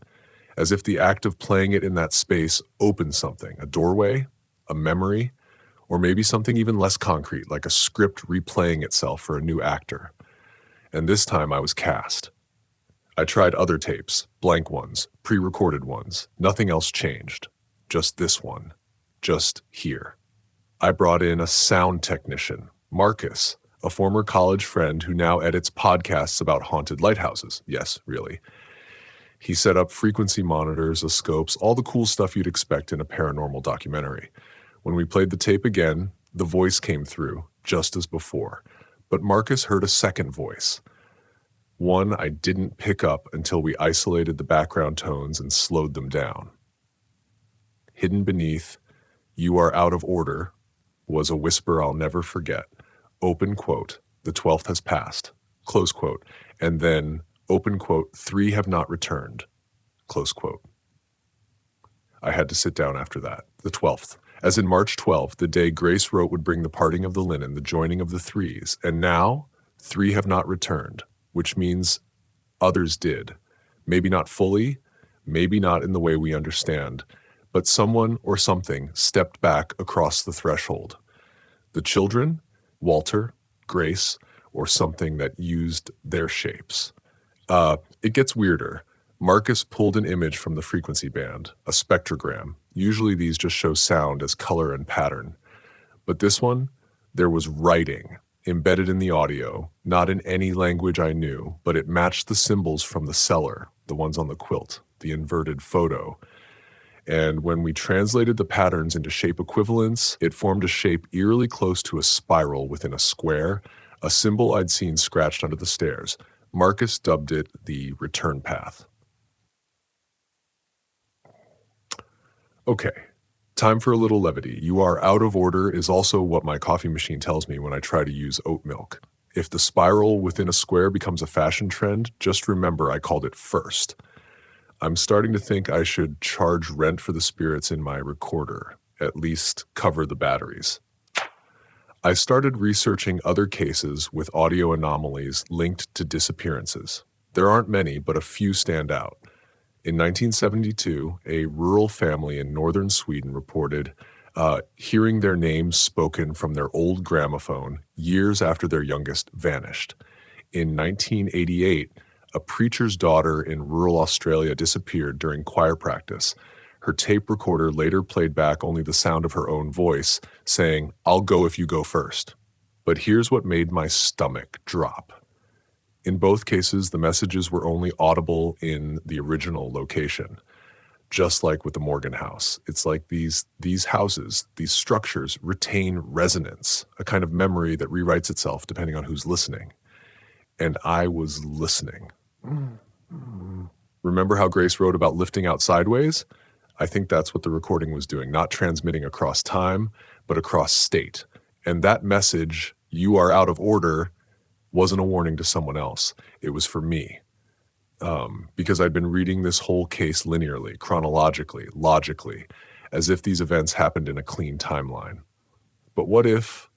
A: As if the act of playing it in that space opened something. A doorway, a memory, or maybe something even less concrete, like a script replaying itself for a new actor. And this time I was cast. I tried other tapes, blank ones, pre-recorded ones. Nothing else changed. Just this one. Just here. I brought in a sound technician, Marcus, a former college friend who now edits podcasts about haunted lighthouses. Yes, really. He set up frequency monitors, oscilloscopes, all the cool stuff you'd expect in a paranormal documentary. When we played the tape again, the voice came through, just as before. But Marcus heard a second voice. One I didn't pick up until we isolated the background tones and slowed them down. Hidden beneath, "You are out of order," was a whisper I'll never forget. Open quote, "The 12th has passed." Close quote. And then, open quote, "3 have not returned." Close quote. I had to sit down after that. The 12th. As in March 12th, the day Grace wrote would bring the parting of the linen, the joining of the 3s. And now, 3 have not returned. Which means others did. Maybe not fully, maybe not in the way we understand, but someone or something stepped back across the threshold. The children, Walter, Grace, or something that used their shapes. It gets weirder. Marcus pulled an image from the frequency band, a spectrogram. Usually these just show sound as color and pattern. But this one, there was writing embedded in the audio, not in any language I knew, but it matched the symbols from the cellar, the ones on the quilt, the inverted photo. And when we translated the patterns into shape equivalents, it formed a shape eerily close to a spiral within a square, a symbol I'd seen scratched under the stairs. Marcus dubbed it the return path. Okay. Time for a little levity. "You are out of order" is also what my coffee machine tells me when I try to use oat milk. If the spiral within a square becomes a fashion trend, just remember I called it first. I'm starting to think I should charge rent for the spirits in my recorder, at least cover the batteries. I started researching other cases with audio anomalies linked to disappearances. There aren't many, but a few stand out. In 1972, a rural family in northern Sweden reported hearing their names spoken from their old gramophone years after their youngest vanished. In 1988, a preacher's daughter in rural Australia disappeared during choir practice. Her tape recorder later played back only the sound of her own voice, saying, "I'll go if you go first." But here's what made my stomach drop. In both cases, the messages were only audible in the original location, just like with the Morgan house. It's like these houses, these structures retain resonance, a kind of memory that rewrites itself depending on who's listening. And I was listening. Remember how Grace wrote about lifting out sideways? I think that's what the recording was doing, not transmitting across time, but across state. And that message, "You are out of order," wasn't a warning to someone else. It was for me. Because I'd been reading this whole case linearly, chronologically, logically, as if these events happened in a clean timeline. But what if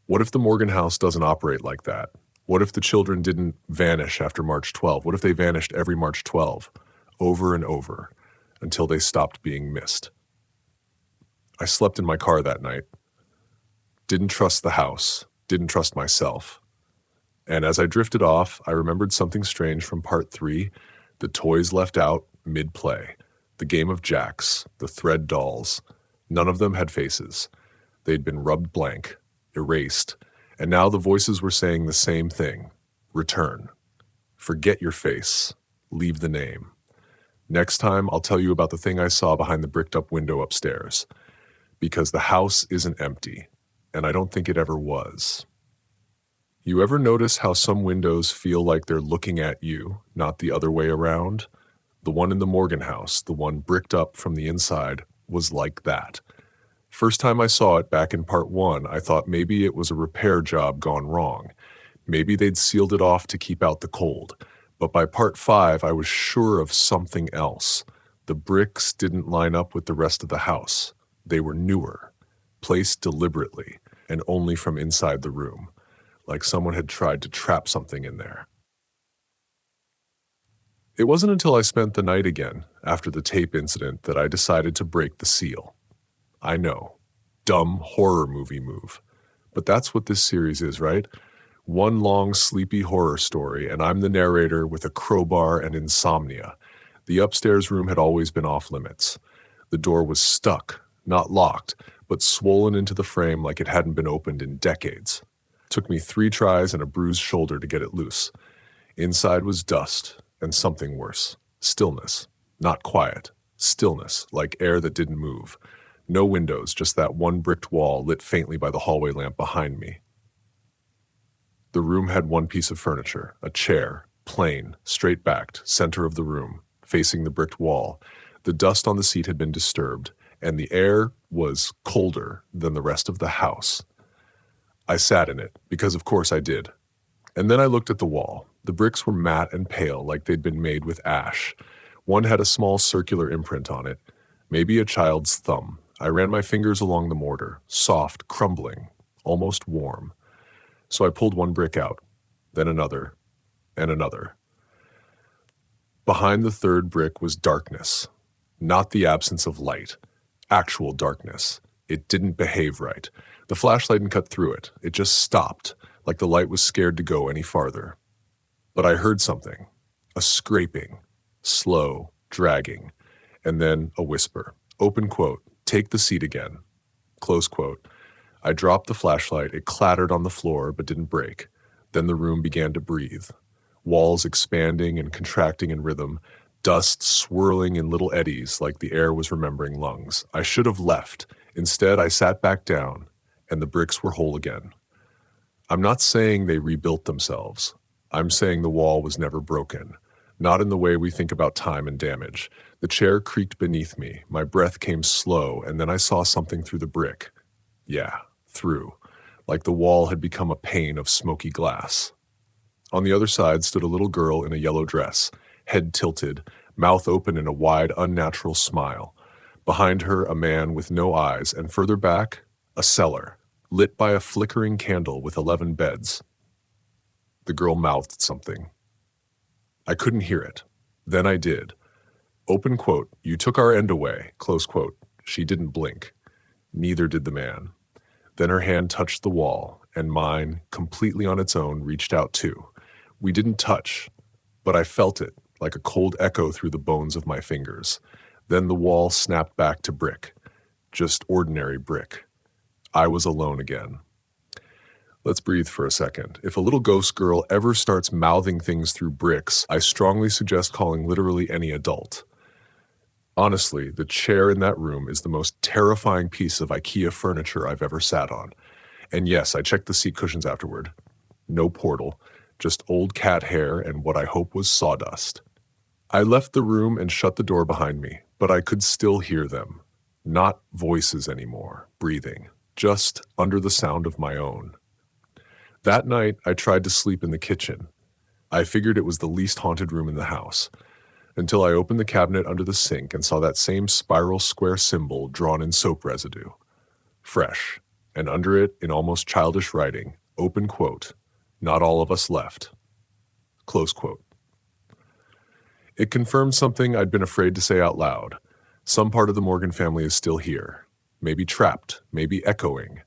A: the Morgan house doesn't operate like that? What if the children didn't vanish after March 12? What if they vanished every March 12, over and over? until they stopped being missed. I slept in my car that night. Didn't trust the house. Didn't trust myself. And as I drifted off, I remembered something strange from part 3, the toys left out mid-play, the game of jacks, the thread dolls. None of them had faces. They'd been rubbed blank, erased, and now the voices were saying the same thing. Return. Forget your face. Leave the name. Next time, I'll tell you about the thing I saw behind the bricked-up window upstairs. Because the house isn't empty, and I don't think it ever was. You ever notice how some windows feel like they're looking at you, not the other way around? The one in the Morgan house, the one bricked up from the inside, was like that. First time I saw it back in part 1, I thought maybe it was a repair job gone wrong. Maybe they'd sealed it off to keep out the cold. But by part 5, I was sure of something else. The bricks didn't line up with the rest of the house. They were newer, placed deliberately, and only from inside the room, like someone had tried to trap something in there. It wasn't until I spent the night again, after the tape incident, that I decided to break the seal. I know, dumb horror movie move. But that's what this series is, right? One long, sleepy horror story, and I'm the narrator with a crowbar and insomnia. The upstairs room had always been off limits. The door was stuck, not locked, but swollen into the frame like it hadn't been opened in decades. Took me 3 tries and a bruised shoulder to get it loose. Inside was dust, and something worse. Stillness. Not quiet. Stillness, like air that didn't move. No windows, just that one bricked wall lit faintly by the hallway lamp behind me. The room had one piece of furniture, a chair, plain, straight-backed, center of the room, facing the bricked wall. The dust on the seat had been disturbed, and the air was colder than the rest of the house. I sat in it, because of course I did. And then I looked at the wall. The bricks were matte and pale, like they'd been made with ash. One had a small circular imprint on it, maybe a child's thumb. I ran my fingers along the mortar, soft, crumbling, almost warm. So I pulled one brick out, then another, and another. Behind the third brick was darkness, not the absence of light, actual darkness. It didn't behave right. The flashlight didn't cut through it. It just stopped, like the light was scared to go any farther. But I heard something, a scraping, slow, dragging, and then a whisper. Open quote, take the seat again. Close quote. I dropped the flashlight. It clattered on the floor but didn't break. Then the room began to breathe. Walls expanding and contracting in rhythm, dust swirling in little eddies like the air was remembering lungs. I should have left. Instead, I sat back down, and the bricks were whole again. I'm not saying they rebuilt themselves. I'm saying the wall was never broken. Not in the way we think about time and damage. The chair creaked beneath me. My breath came slow, and then I saw something through the brick. Yeah, through. Like the wall had become a pane of smoky glass. On the other side stood a little girl in a yellow dress, head tilted, mouth open in a wide, unnatural smile. Behind her, a man with no eyes, and further back, a cellar, lit by a flickering candle with 11 beds. The girl mouthed something. I couldn't hear it. Then I did. Open quote, you took our end away, close quote. She didn't blink. Neither did the man. Then her hand touched the wall, and mine, completely on its own, reached out too. We didn't touch, but I felt it, like a cold echo through the bones of my fingers. Then the wall snapped back to brick. Just ordinary brick. I was alone again. Let's breathe for a second. If a little ghost girl ever starts mouthing things through bricks, I strongly suggest calling literally any adult. Honestly, the chair in that room is the most terrifying piece of IKEA furniture I've ever sat on. And yes, I checked the seat cushions afterward. No portal, just old cat hair and what I hope was sawdust. I left the room and shut the door behind me, but I could still hear them. Not voices anymore, breathing, just under the sound of my own. That night, I tried to sleep in the kitchen. I figured it was the least haunted room in the house, until I opened the cabinet under the sink and saw that same spiral square symbol drawn in soap residue. Fresh, and under it, in almost childish writing, open quote, not all of us left. Close quote. It confirmed something I'd been afraid to say out loud. Some part of the Morgan family is still here, maybe trapped, maybe echoing,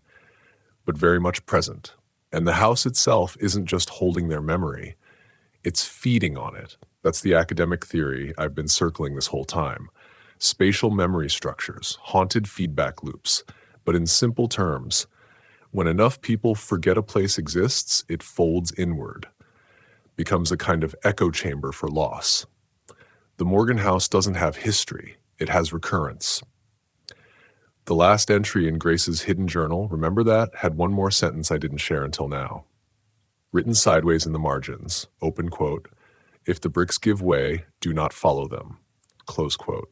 A: but very much present. And the house itself isn't just holding their memory, it's feeding on it. That's the academic theory I've been circling this whole time. Spatial memory structures, haunted feedback loops. But in simple terms, when enough people forget a place exists, it folds inward, becomes a kind of echo chamber for loss. The Morgan house doesn't have history, it has recurrence. The last entry in Grace's hidden journal, remember that, had one more sentence I didn't share until now. Written sideways in the margins, open quote, "If the bricks give way, do not follow them," close quote.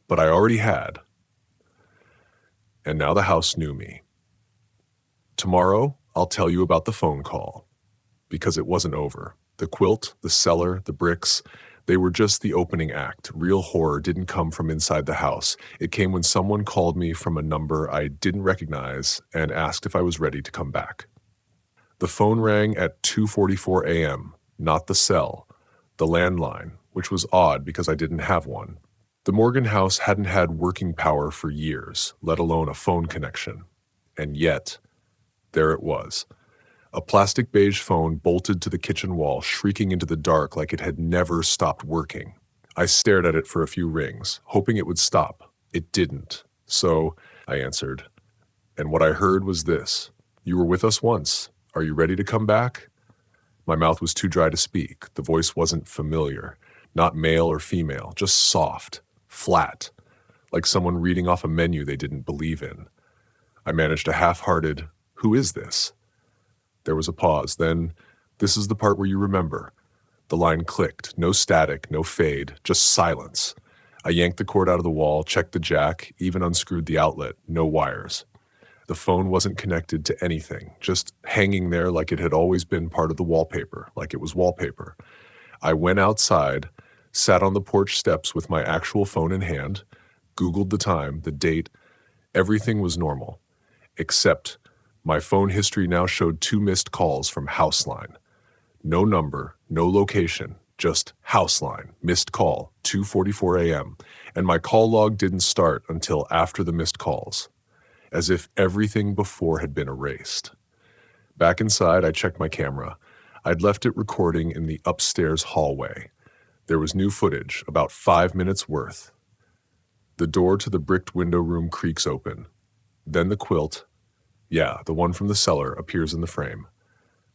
A: But I already had. And now the house knew me. Tomorrow, I'll tell you about the phone call, because it wasn't over. The quilt, the cellar, the bricks, they were just the opening act. Real horror didn't come from inside the house. It came when someone called me from a number I didn't recognize and asked if I was ready to come back. The phone rang at 2:44 a.m., not the cell, the landline, which was odd because I didn't have one. The Morgan house hadn't had working power for years, let alone a phone connection. And yet, there it was. A plastic beige phone bolted to the kitchen wall, shrieking into the dark like it had never stopped working. I stared at it for a few rings, hoping it would stop. It didn't. So I answered. And what I heard was this: "You were with us once. Are you ready to come back?" My mouth was too dry to speak. The voice wasn't familiar, not male or female, just soft, flat, like someone reading off a menu they didn't believe in. I managed a half-hearted, "Who is this?" There was a pause. Then, "This is the part where you remember." The line clicked. No static, no fade, just silence. I yanked the cord out of the wall, checked the jack, even unscrewed the outlet. No wires. The phone wasn't connected to anything, just hanging there like it had always been part of the wallpaper, like it was wallpaper. I went outside, sat on the porch steps with my actual phone in hand, Googled the time, the date. Everything was normal, except my phone history now showed 2 missed calls from Houseline. No number, no location, just Houseline, missed call, 2:44 a.m., and my call log didn't start until after the missed calls, as if everything before had been erased. Back inside, I checked my camera. I'd left it recording in the upstairs hallway. There was new footage, about 5 minutes worth. The door to the bricked window room creaks open. Then the quilt, yeah, the one from the cellar, appears in the frame.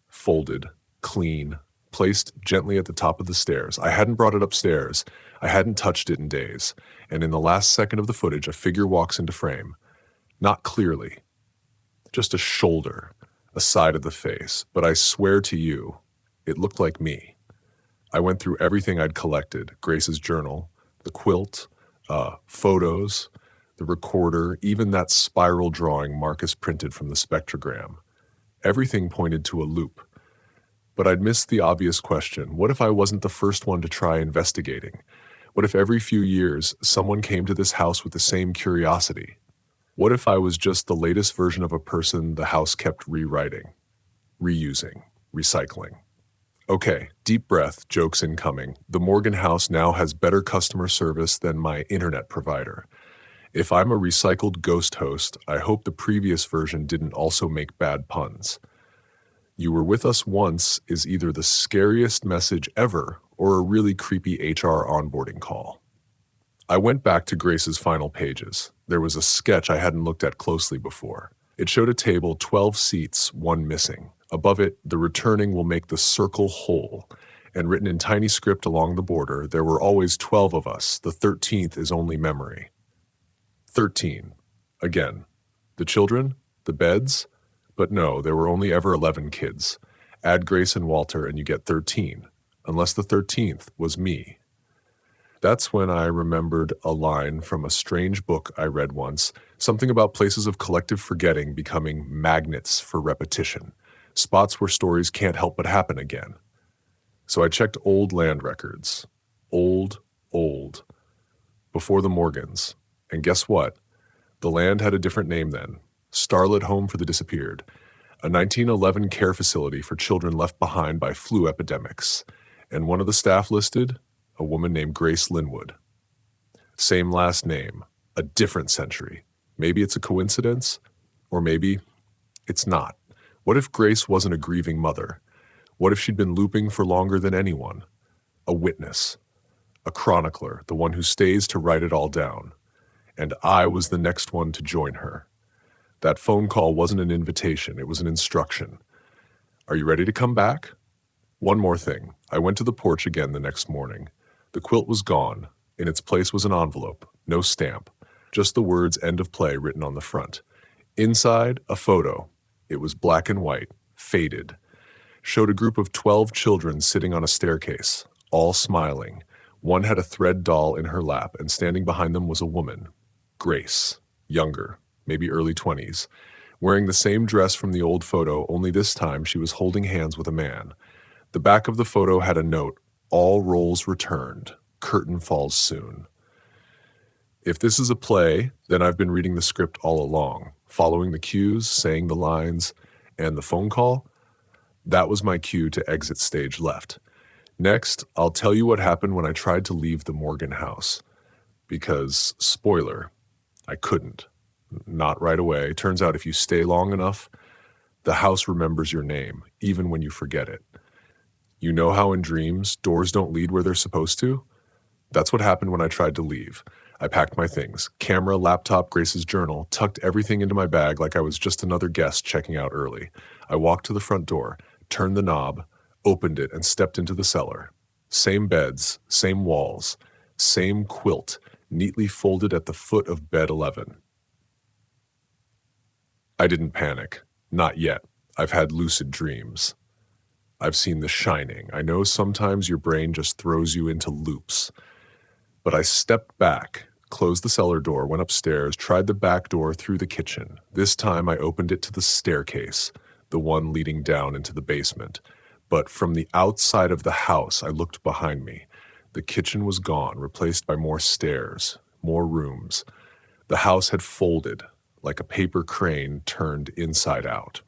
A: Folded, clean, placed gently at the top of the stairs. I hadn't brought it upstairs. I hadn't touched it in days. And in the last second of the footage, a figure walks into frame. Not clearly. Just a shoulder, a side of the face. But I swear to you, it looked like me. I went through everything I'd collected, Grace's journal, the quilt, photos, the recorder, even that spiral drawing Marcus printed from the spectrogram. Everything pointed to a loop. But I'd missed the obvious question. What if I wasn't the first one to try investigating? What if every few years someone came to this house with the same curiosity? What if I was just the latest version of a person the house kept rewriting, reusing, recycling? Okay, deep breath, jokes incoming. The Morgan house now has better customer service than my internet provider. If I'm a recycled ghost host, I hope the previous version didn't also make bad puns. "You were with us once" is either the scariest message ever or a really creepy HR onboarding call. I went back to Grace's final pages. There was a sketch I hadn't looked at closely before. It showed a table, 12 seats, 1 missing. Above it, "The returning will make the circle whole." And written in tiny script along the border, "There were always 12 of us. The 13th is only memory." 13. Again. The children? The beds? But no, there were only ever 11 kids. Add Grace and Walter and you get 13. Unless the 13th was me. That's when I remembered a line from a strange book I read once, something about places of collective forgetting becoming magnets for repetition, spots where stories can't help but happen again. So I checked old land records. Old. Before the Morgans. And guess what? The land had a different name then. Starlit Home for the Disappeared. A 1911 care facility for children left behind by flu epidemics. And one of the staff listed, a woman named Grace Linwood. Same last name. A different century. Maybe it's a coincidence, or maybe it's not. What if Grace wasn't a grieving mother? What if she'd been looping for longer than anyone? A witness, a chronicler, the one who stays to write it all down. And I was the next one to join her. That phone call wasn't an invitation, it was an instruction. Are you ready to come back? One more thing. I went to the porch again the next morning. The quilt was gone. In its place was an envelope, no stamp, just the words "End of Play" written on the front. Inside, a photo. It was black and white, faded. Showed a group of 12 children sitting on a staircase, all smiling. One had a thread doll in her lap, and standing behind them was a woman, Grace, younger, maybe early 20s, wearing the same dress from the old photo, only this time she was holding hands with a man. The back of the photo had a note, "All roles returned. Curtain falls soon." If this is a play, then I've been reading the script all along, following the cues, saying the lines, and the phone call. That was my cue to exit stage left. Next, I'll tell you what happened when I tried to leave the Morgan house. Because, spoiler, I couldn't. Not right away. Turns out if you stay long enough, the house remembers your name, even when you forget it. You know how in dreams, doors don't lead where they're supposed to? That's what happened when I tried to leave. I packed my things, camera, laptop, Grace's journal, tucked everything into my bag like I was just another guest checking out early. I walked to the front door, turned the knob, opened it, and stepped into the cellar. Same beds, same walls, same quilt, neatly folded at the foot of bed 11. I didn't panic. Not yet. I've had lucid dreams. I've seen The Shining. I know sometimes your brain just throws you into loops. But I stepped back, closed the cellar door, went upstairs, tried the back door through the kitchen. This time I opened it to the staircase, the one leading down into the basement. But from the outside of the house, I looked behind me. The kitchen was gone, replaced by more stairs, more rooms. The house had folded, like a paper crane turned inside out.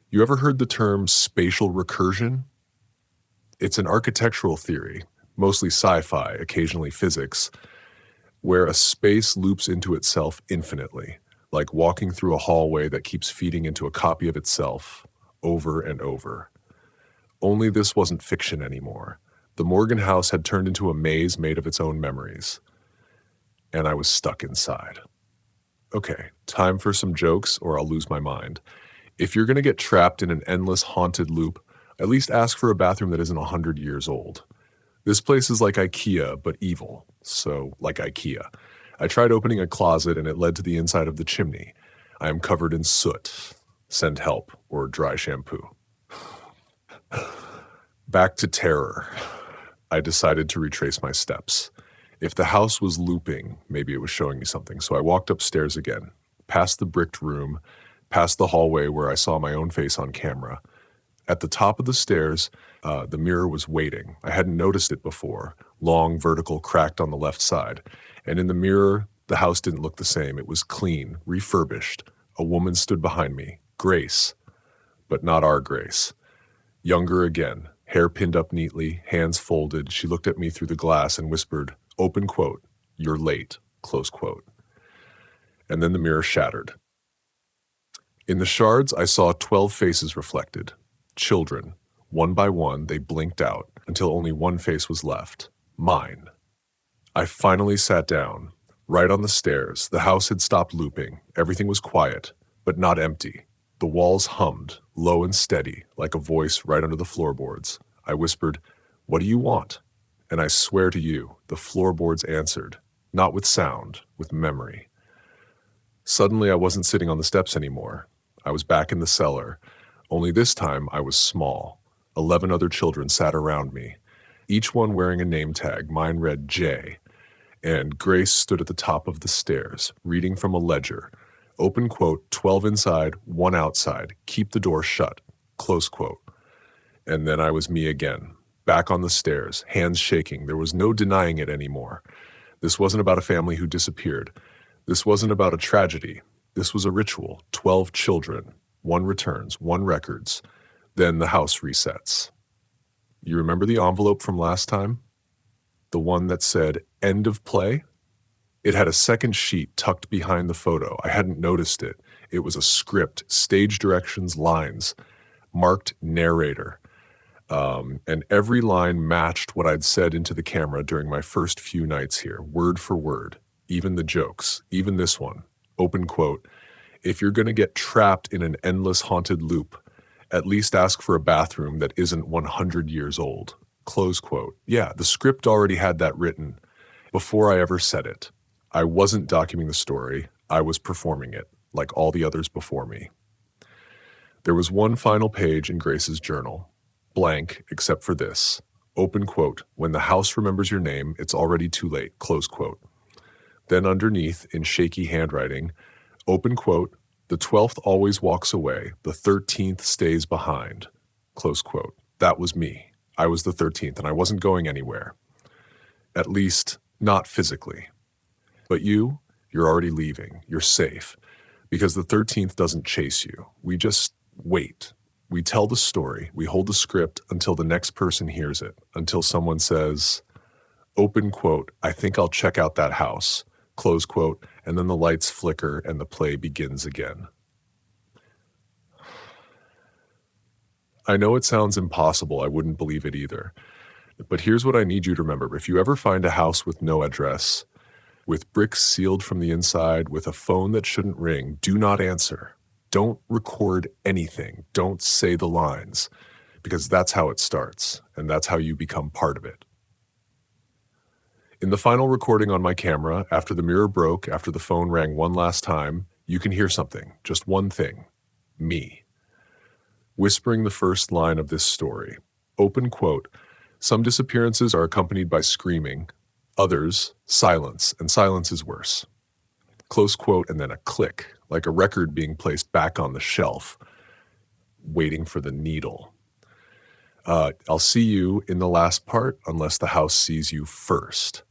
A: You ever heard the term spatial recursion? It's an architectural theory, mostly sci-fi, occasionally physics, where a space loops into itself infinitely, like walking through a hallway that keeps feeding into a copy of itself over and over. Only this wasn't fiction anymore. The Morgan house had turned into a maze made of its own memories. And I was stuck inside. Okay, time for some jokes or I'll lose my mind. If you're going to get trapped in an endless haunted loop, at least ask for a bathroom that isn't 100 years old. This place is like IKEA, but evil. So, like IKEA. I tried opening a closet and it led to the inside of the chimney. I am covered in soot. Send help or dry shampoo. Back to terror. I decided to retrace my steps. If the house was looping, maybe it was showing me something. So I walked upstairs again, past the bricked room, past the hallway where I saw my own face on camera. At the top of the stairs, the mirror was waiting. I hadn't noticed it before. Long, vertical, cracked on the left side. And in the mirror, the house didn't look the same. It was clean, refurbished. A woman stood behind me, Grace, but not our Grace. Younger again, hair pinned up neatly, hands folded. She looked at me through the glass and whispered, open quote, "You're late," close quote. And then the mirror shattered. In the shards, I saw 12 faces reflected. Children. One by one, they blinked out until only one face was left. Mine. I finally sat down. Right on the stairs. The house had stopped looping. Everything was quiet, but not empty. The walls hummed, low and steady, like a voice right under the floorboards. I whispered, "What do you want?" And I swear to you, the floorboards answered, not with sound, with memory. Suddenly, I wasn't sitting on the steps anymore. I was back in the cellar, only this time I was small. 11 other children sat around me, each one wearing a name tag. Mine read J. And Grace stood at the top of the stairs, reading from a ledger. Open quote, 12 inside, 1 outside. Keep the door shut. Close quote. And then I was me again, back on the stairs, hands shaking. There was no denying it anymore. This wasn't about a family who disappeared. This wasn't about a tragedy. This was a ritual. 12 children. 1 returns, 1 records. Then the house resets. You remember the envelope from last time? The one that said, "End of play"? It had a second sheet tucked behind the photo. I hadn't noticed it. It was a script, stage directions, lines, marked narrator. And every line matched what I'd said into the camera during my first few nights here, word for word. Even the jokes, even this one. Open quote, "If you're going to get trapped in an endless haunted loop, at least ask for a bathroom that isn't 100 years old." Close quote. Yeah, the script already had that written before I ever said it. I wasn't documenting the story. I was performing it, like all the others before me. There was one final page in Grace's journal, blank except for this. Open quote, "When the house remembers your name, it's already too late." Close quote. Then underneath, in shaky handwriting, open quote, "The 12th always walks away, the 13th stays behind." Close quote. That was me. I was the 13th, and I wasn't going anywhere. At least, not physically. But you're already leaving. You're safe. Because the 13th doesn't chase you. We just wait. We tell the story. We hold the script until the next person hears it. Until someone says, open quote, "I think I'll check out that house." Close quote. And then the lights flicker and the play begins again. I know it sounds impossible. I wouldn't believe it either. But here's what I need you to remember. If you ever find a house with no address, with bricks sealed from the inside, with a phone that shouldn't ring, do not answer. Don't record anything. Don't say the lines, because that's how it starts, and that's how you become part of it. In the final recording on my camera, after the mirror broke, after the phone rang one last time, you can hear something, just one thing, me, whispering the first line of this story. Open quote, "Some disappearances are accompanied by screaming, others, silence, and silence is worse." Close quote, and then a click, like a record being placed back on the shelf, waiting for the needle. I'll see you in the last part unless the house sees you first.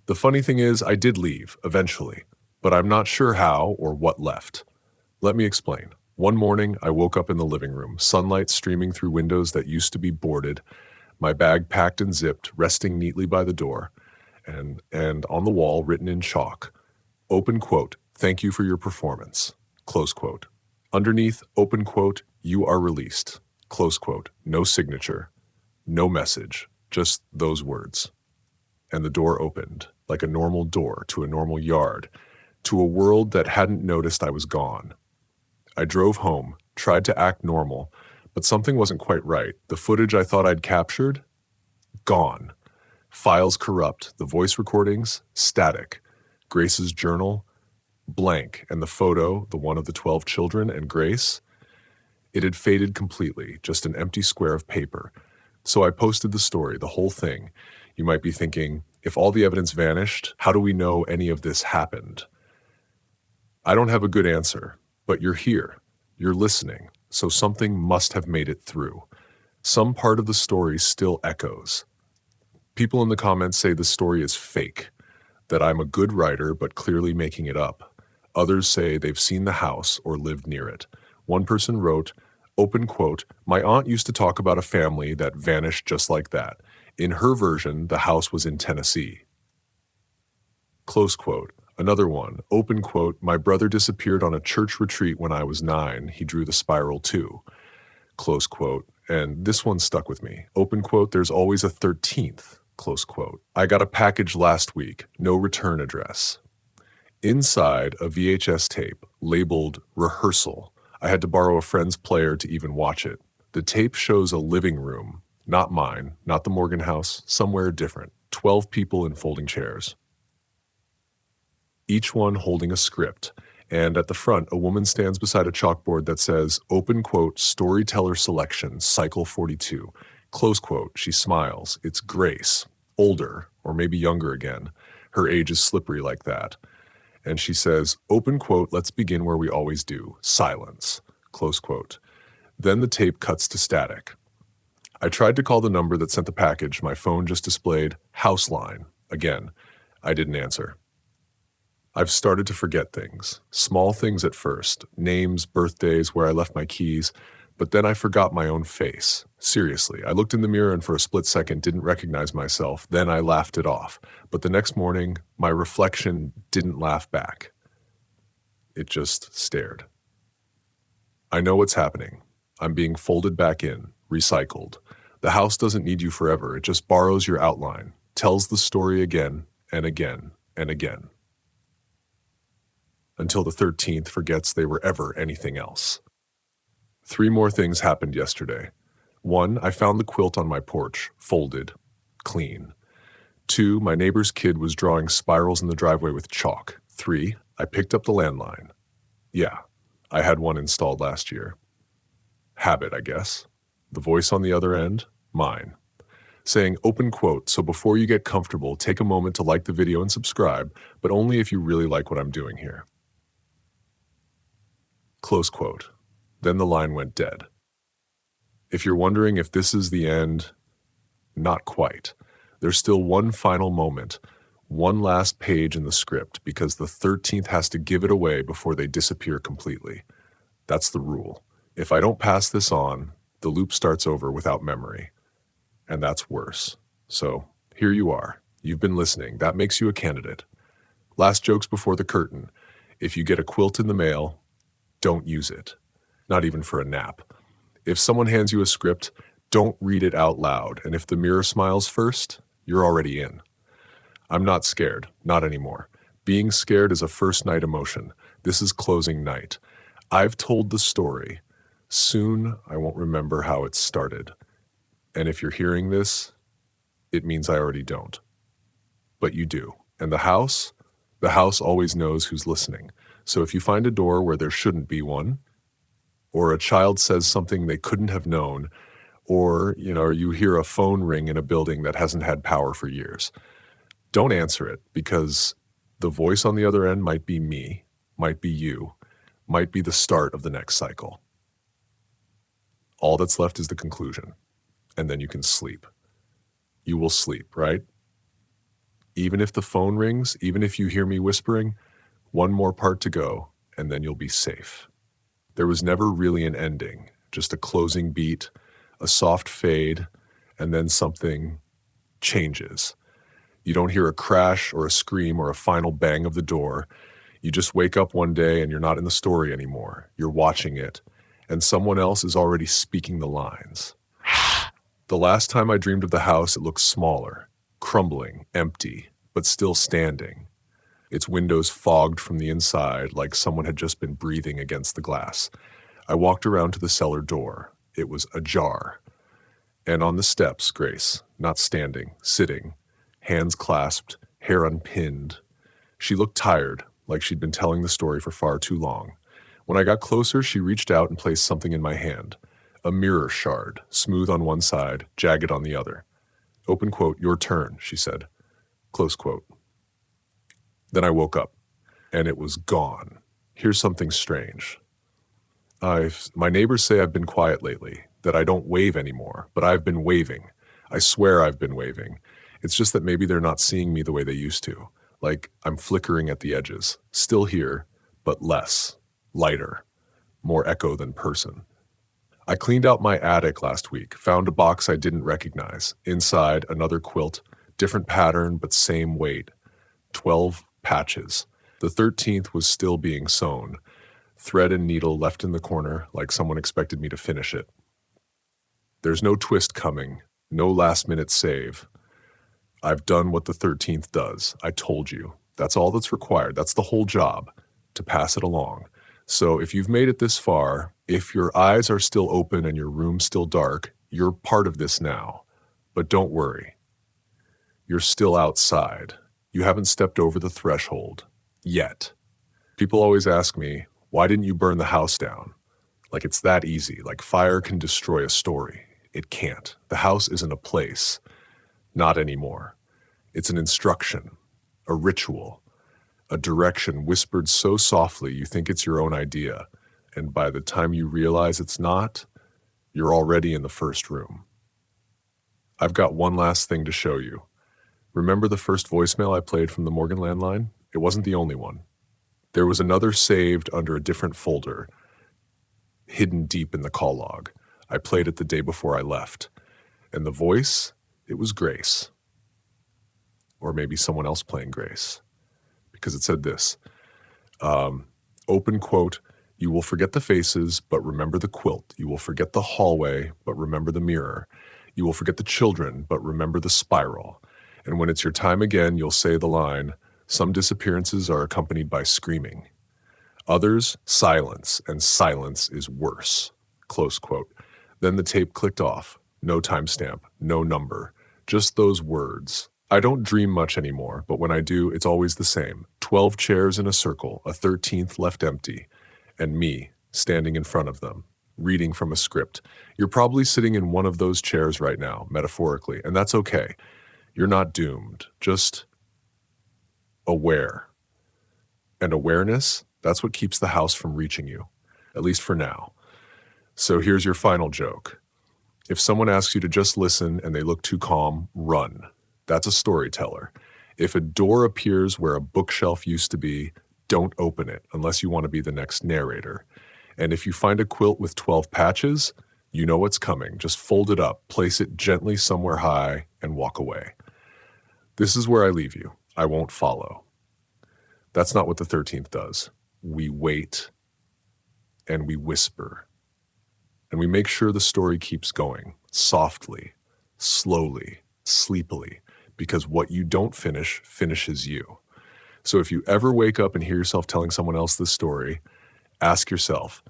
A: The funny thing is, I did leave, eventually, but I'm not sure how or what left. Let me explain. One morning, I woke up in the living room, sunlight streaming through windows that used to be boarded, my bag packed and zipped, resting neatly by the door, and on the wall, written in chalk, open quote, "Thank you for your performance," close quote. Underneath, open quote, "You are released," close quote. No signature, no message, just those words. And the door opened, like a normal door to a normal yard, to a world that hadn't noticed I was gone. I drove home, tried to act normal, but something wasn't quite right. The footage I thought I'd captured? Gone. Files corrupt, the voice recordings, static. Grace's journal, blank, and the photo, the one of the 12 children and Grace, it had faded completely, just an empty square of paper. So I posted the story, the whole thing. You might be thinking, if all the evidence vanished, how do we know any of this happened? I don't have a good answer, but you're here. You're listening, so something must have made it through. Some part of the story still echoes. People in the comments say the story is fake, that I'm a good writer but clearly making it up. Others say they've seen the house or lived near it. One person wrote, open quote, "My aunt used to talk about a family that vanished just like that. In her version, the house was in Tennessee." Close quote. Another one, open quote, "My brother disappeared on a church retreat when I was 9. He drew the spiral too." Close quote. And this one stuck with me. Open quote, "There's always a 13th. Close quote. "I got a package last week. No return address." Inside a VHS tape labeled rehearsal. I had to borrow a friend's player to even watch it. The tape shows a living room, not mine, not the Morgan house, somewhere different. 12 people in folding chairs, each one holding a script. And at the front, a woman stands beside a chalkboard that says, open quote, "Storyteller selection, cycle 42. Close quote. She smiles. It's Grace, older, or maybe younger again. Her age is slippery like that. And she says, open quote, "Let's begin where we always do. Silence." Close quote. Then the tape cuts to static. I tried to call the number that sent the package. My phone just displayed house line. Again, I didn't answer. I've started to forget things. Small things at first. Names, birthdays, where I left my keys. But then I forgot my own face. Seriously, I looked in the mirror and for a split second didn't recognize myself. Then I laughed it off. But the next morning, my reflection didn't laugh back. It just stared. I know what's happening. I'm being folded back in, recycled. The house doesn't need you forever. It just borrows your outline, tells the story again and again and again. Until the 13th forgets they were ever anything else. 3 more things happened yesterday. 1, I found the quilt on my porch, folded, clean. 2, my neighbor's kid was drawing spirals in the driveway with chalk. 3, I picked up the landline. Yeah, I had one installed last year. Habit, I guess. The voice on the other end, mine. Saying open quote, so before you get comfortable, take a moment to like the video and subscribe, but only if you really like what I'm doing here. Close quote. Then the line went dead. If you're wondering if this is the end, not quite. There's still one final moment, one last page in the script, because the 13th has to give it away before they disappear completely. That's the rule. If I don't pass this on, the loop starts over without memory. And that's worse. So, here you are. You've been listening. That makes you a candidate. Last jokes before the curtain. If you get a quilt in the mail, don't use it. Not even for a nap. If someone hands you a script, don't read it out loud. And if the mirror smiles first, you're already in. I'm not scared. Not anymore. Being scared is a first night emotion. This is closing night. I've told the story. Soon, I won't remember how it started. And if you're hearing this, it means I already don't. But you do. And the house always knows who's listening. So if you find a door where there shouldn't be one, or a child says something they couldn't have known, or, you hear a phone ring in a building that hasn't had power for years, don't answer it, because the voice on the other end might be me, might be you, might be the start of the next cycle. All that's left is the conclusion, and then you can sleep. You will sleep, right? Even if the phone rings, even if you hear me whispering, one more part to go, and then you'll be safe. There was never really an ending, just a closing beat, a soft fade, and then something changes. You don't hear a crash or a scream or a final bang of the door. You just wake up one day and you're not in the story anymore. You're watching it, and someone else is already speaking the lines. The last time I dreamed of the house, it looked smaller, crumbling, empty, but still standing. Its windows fogged from the inside like someone had just been breathing against the glass. I walked around to the cellar door. It was ajar. And on the steps, Grace, not standing, sitting, hands clasped, hair unpinned. She looked tired, like she'd been telling the story for far too long. When I got closer, she reached out and placed something in my hand. A mirror shard, smooth on one side, jagged on the other. Open quote, your turn, she said. Close quote. Then I woke up, and it was gone. Here's something strange. My neighbors say I've been quiet lately, that I don't wave anymore, but I've been waving. I swear I've been waving. It's just that maybe they're not seeing me the way they used to. Like I'm flickering at the edges. Still here, but less, lighter, more echo than person. I cleaned out my attic last week, found a box I didn't recognize. Inside, another quilt, different pattern, but same weight. 12 patches. The 13th was still being sewn. Thread and needle left in the corner like someone expected me to finish it. There's no twist coming, no last-minute save. I've done what the 13th does. I told you. That's all that's required. That's the whole job, to pass it along. So if you've made it this far, if your eyes are still open and your room's still dark, you're part of this now. But don't worry. You're still outside. You haven't stepped over the threshold. Yet. People always ask me, why didn't you burn the house down? Like it's that easy. Like fire can destroy a story. It can't. The house isn't a place. Not anymore. It's an instruction, a ritual, a direction whispered so softly you think it's your own idea, and by the time you realize it's not, you're already in the first room. I've got one last thing to show you. Remember the first voicemail I played from the Morgan landline? It wasn't the only one. There was another saved under a different folder. hidden deep in the call log. I played it the day before I left. And the voice, it was Grace. Or maybe someone else playing Grace. Because it said this, open quote, "You will forget the faces, but remember the quilt. You will forget the hallway, but remember the mirror. You will forget the children, but remember the spiral. And when it's your time again, you'll say the line, 'Some disappearances are accompanied by screaming. Others, silence, and silence is worse.'" Close quote. Then the tape clicked off. No timestamp, no number, just those words. I don't dream much anymore, but when I do, it's always the same. 12 chairs in a circle, a 13th left empty, and me standing in front of them, reading from a script. You're probably sitting in one of those chairs right now, metaphorically, and that's okay. You're not doomed, just aware. And awareness, that's what keeps the house from reaching you, at least for now. So here's your final joke. If someone asks you to just listen and they look too calm, run. That's a storyteller. If a door appears where a bookshelf used to be, don't open it unless you want to be the next narrator. And if you find a quilt with 12 patches, you know what's coming. Just fold it up, place it gently somewhere high, and walk away. This is where I leave you. I won't follow. That's not what the 13th does. We wait, and we whisper. And we make sure the story keeps going, softly, slowly, sleepily, because what you don't finish finishes you. So if you ever wake up and hear yourself telling someone else this story, ask yourself,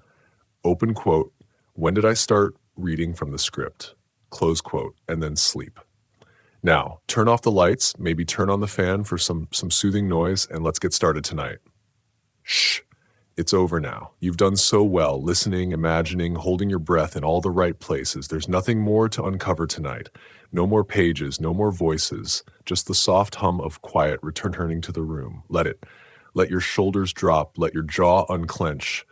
A: open quote, when did I start reading from the script? Close quote, and then sleep. Now, turn off the lights, maybe turn on the fan for some soothing noise, and let's get started tonight. Shh. It's over now. You've done so well, listening, imagining, holding your breath in all the right places. There's nothing more to uncover tonight. No more pages, no more voices, just the soft hum of quiet returning to the room. Let it. Let your shoulders drop. Let your jaw unclench.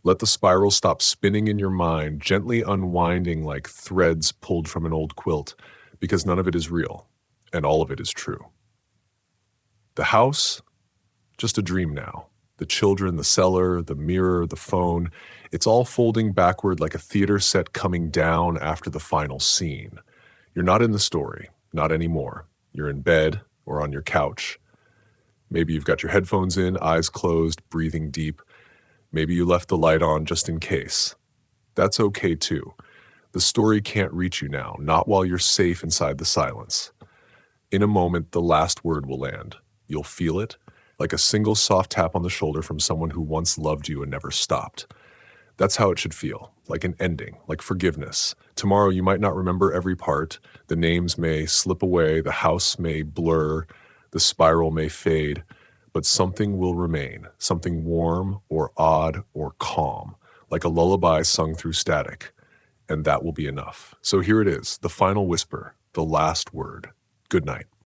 A: Let the spiral stop spinning in your mind, gently unwinding like threads pulled from an old quilt, because none of it is real, and all of it is true. The house, just a dream now. The children, the cellar, the mirror, the phone, it's all folding backward like a theater set coming down after the final scene. You're not in the story, not anymore. You're in bed or on your couch. Maybe you've got your headphones in, eyes closed, breathing deep. Maybe you left the light on just in case. That's okay too. The story can't reach you now, not while you're safe inside the silence. In a moment, the last word will land. You'll feel it, like a single soft tap on the shoulder from someone who once loved you and never stopped. That's how it should feel, like an ending, like forgiveness. Tomorrow you might not remember every part. The names may slip away, the house may blur, the spiral may fade, but something will remain, something warm or odd or calm, like a lullaby sung through static. And that will be enough. So here it is, the final whisper, the last word. Good night.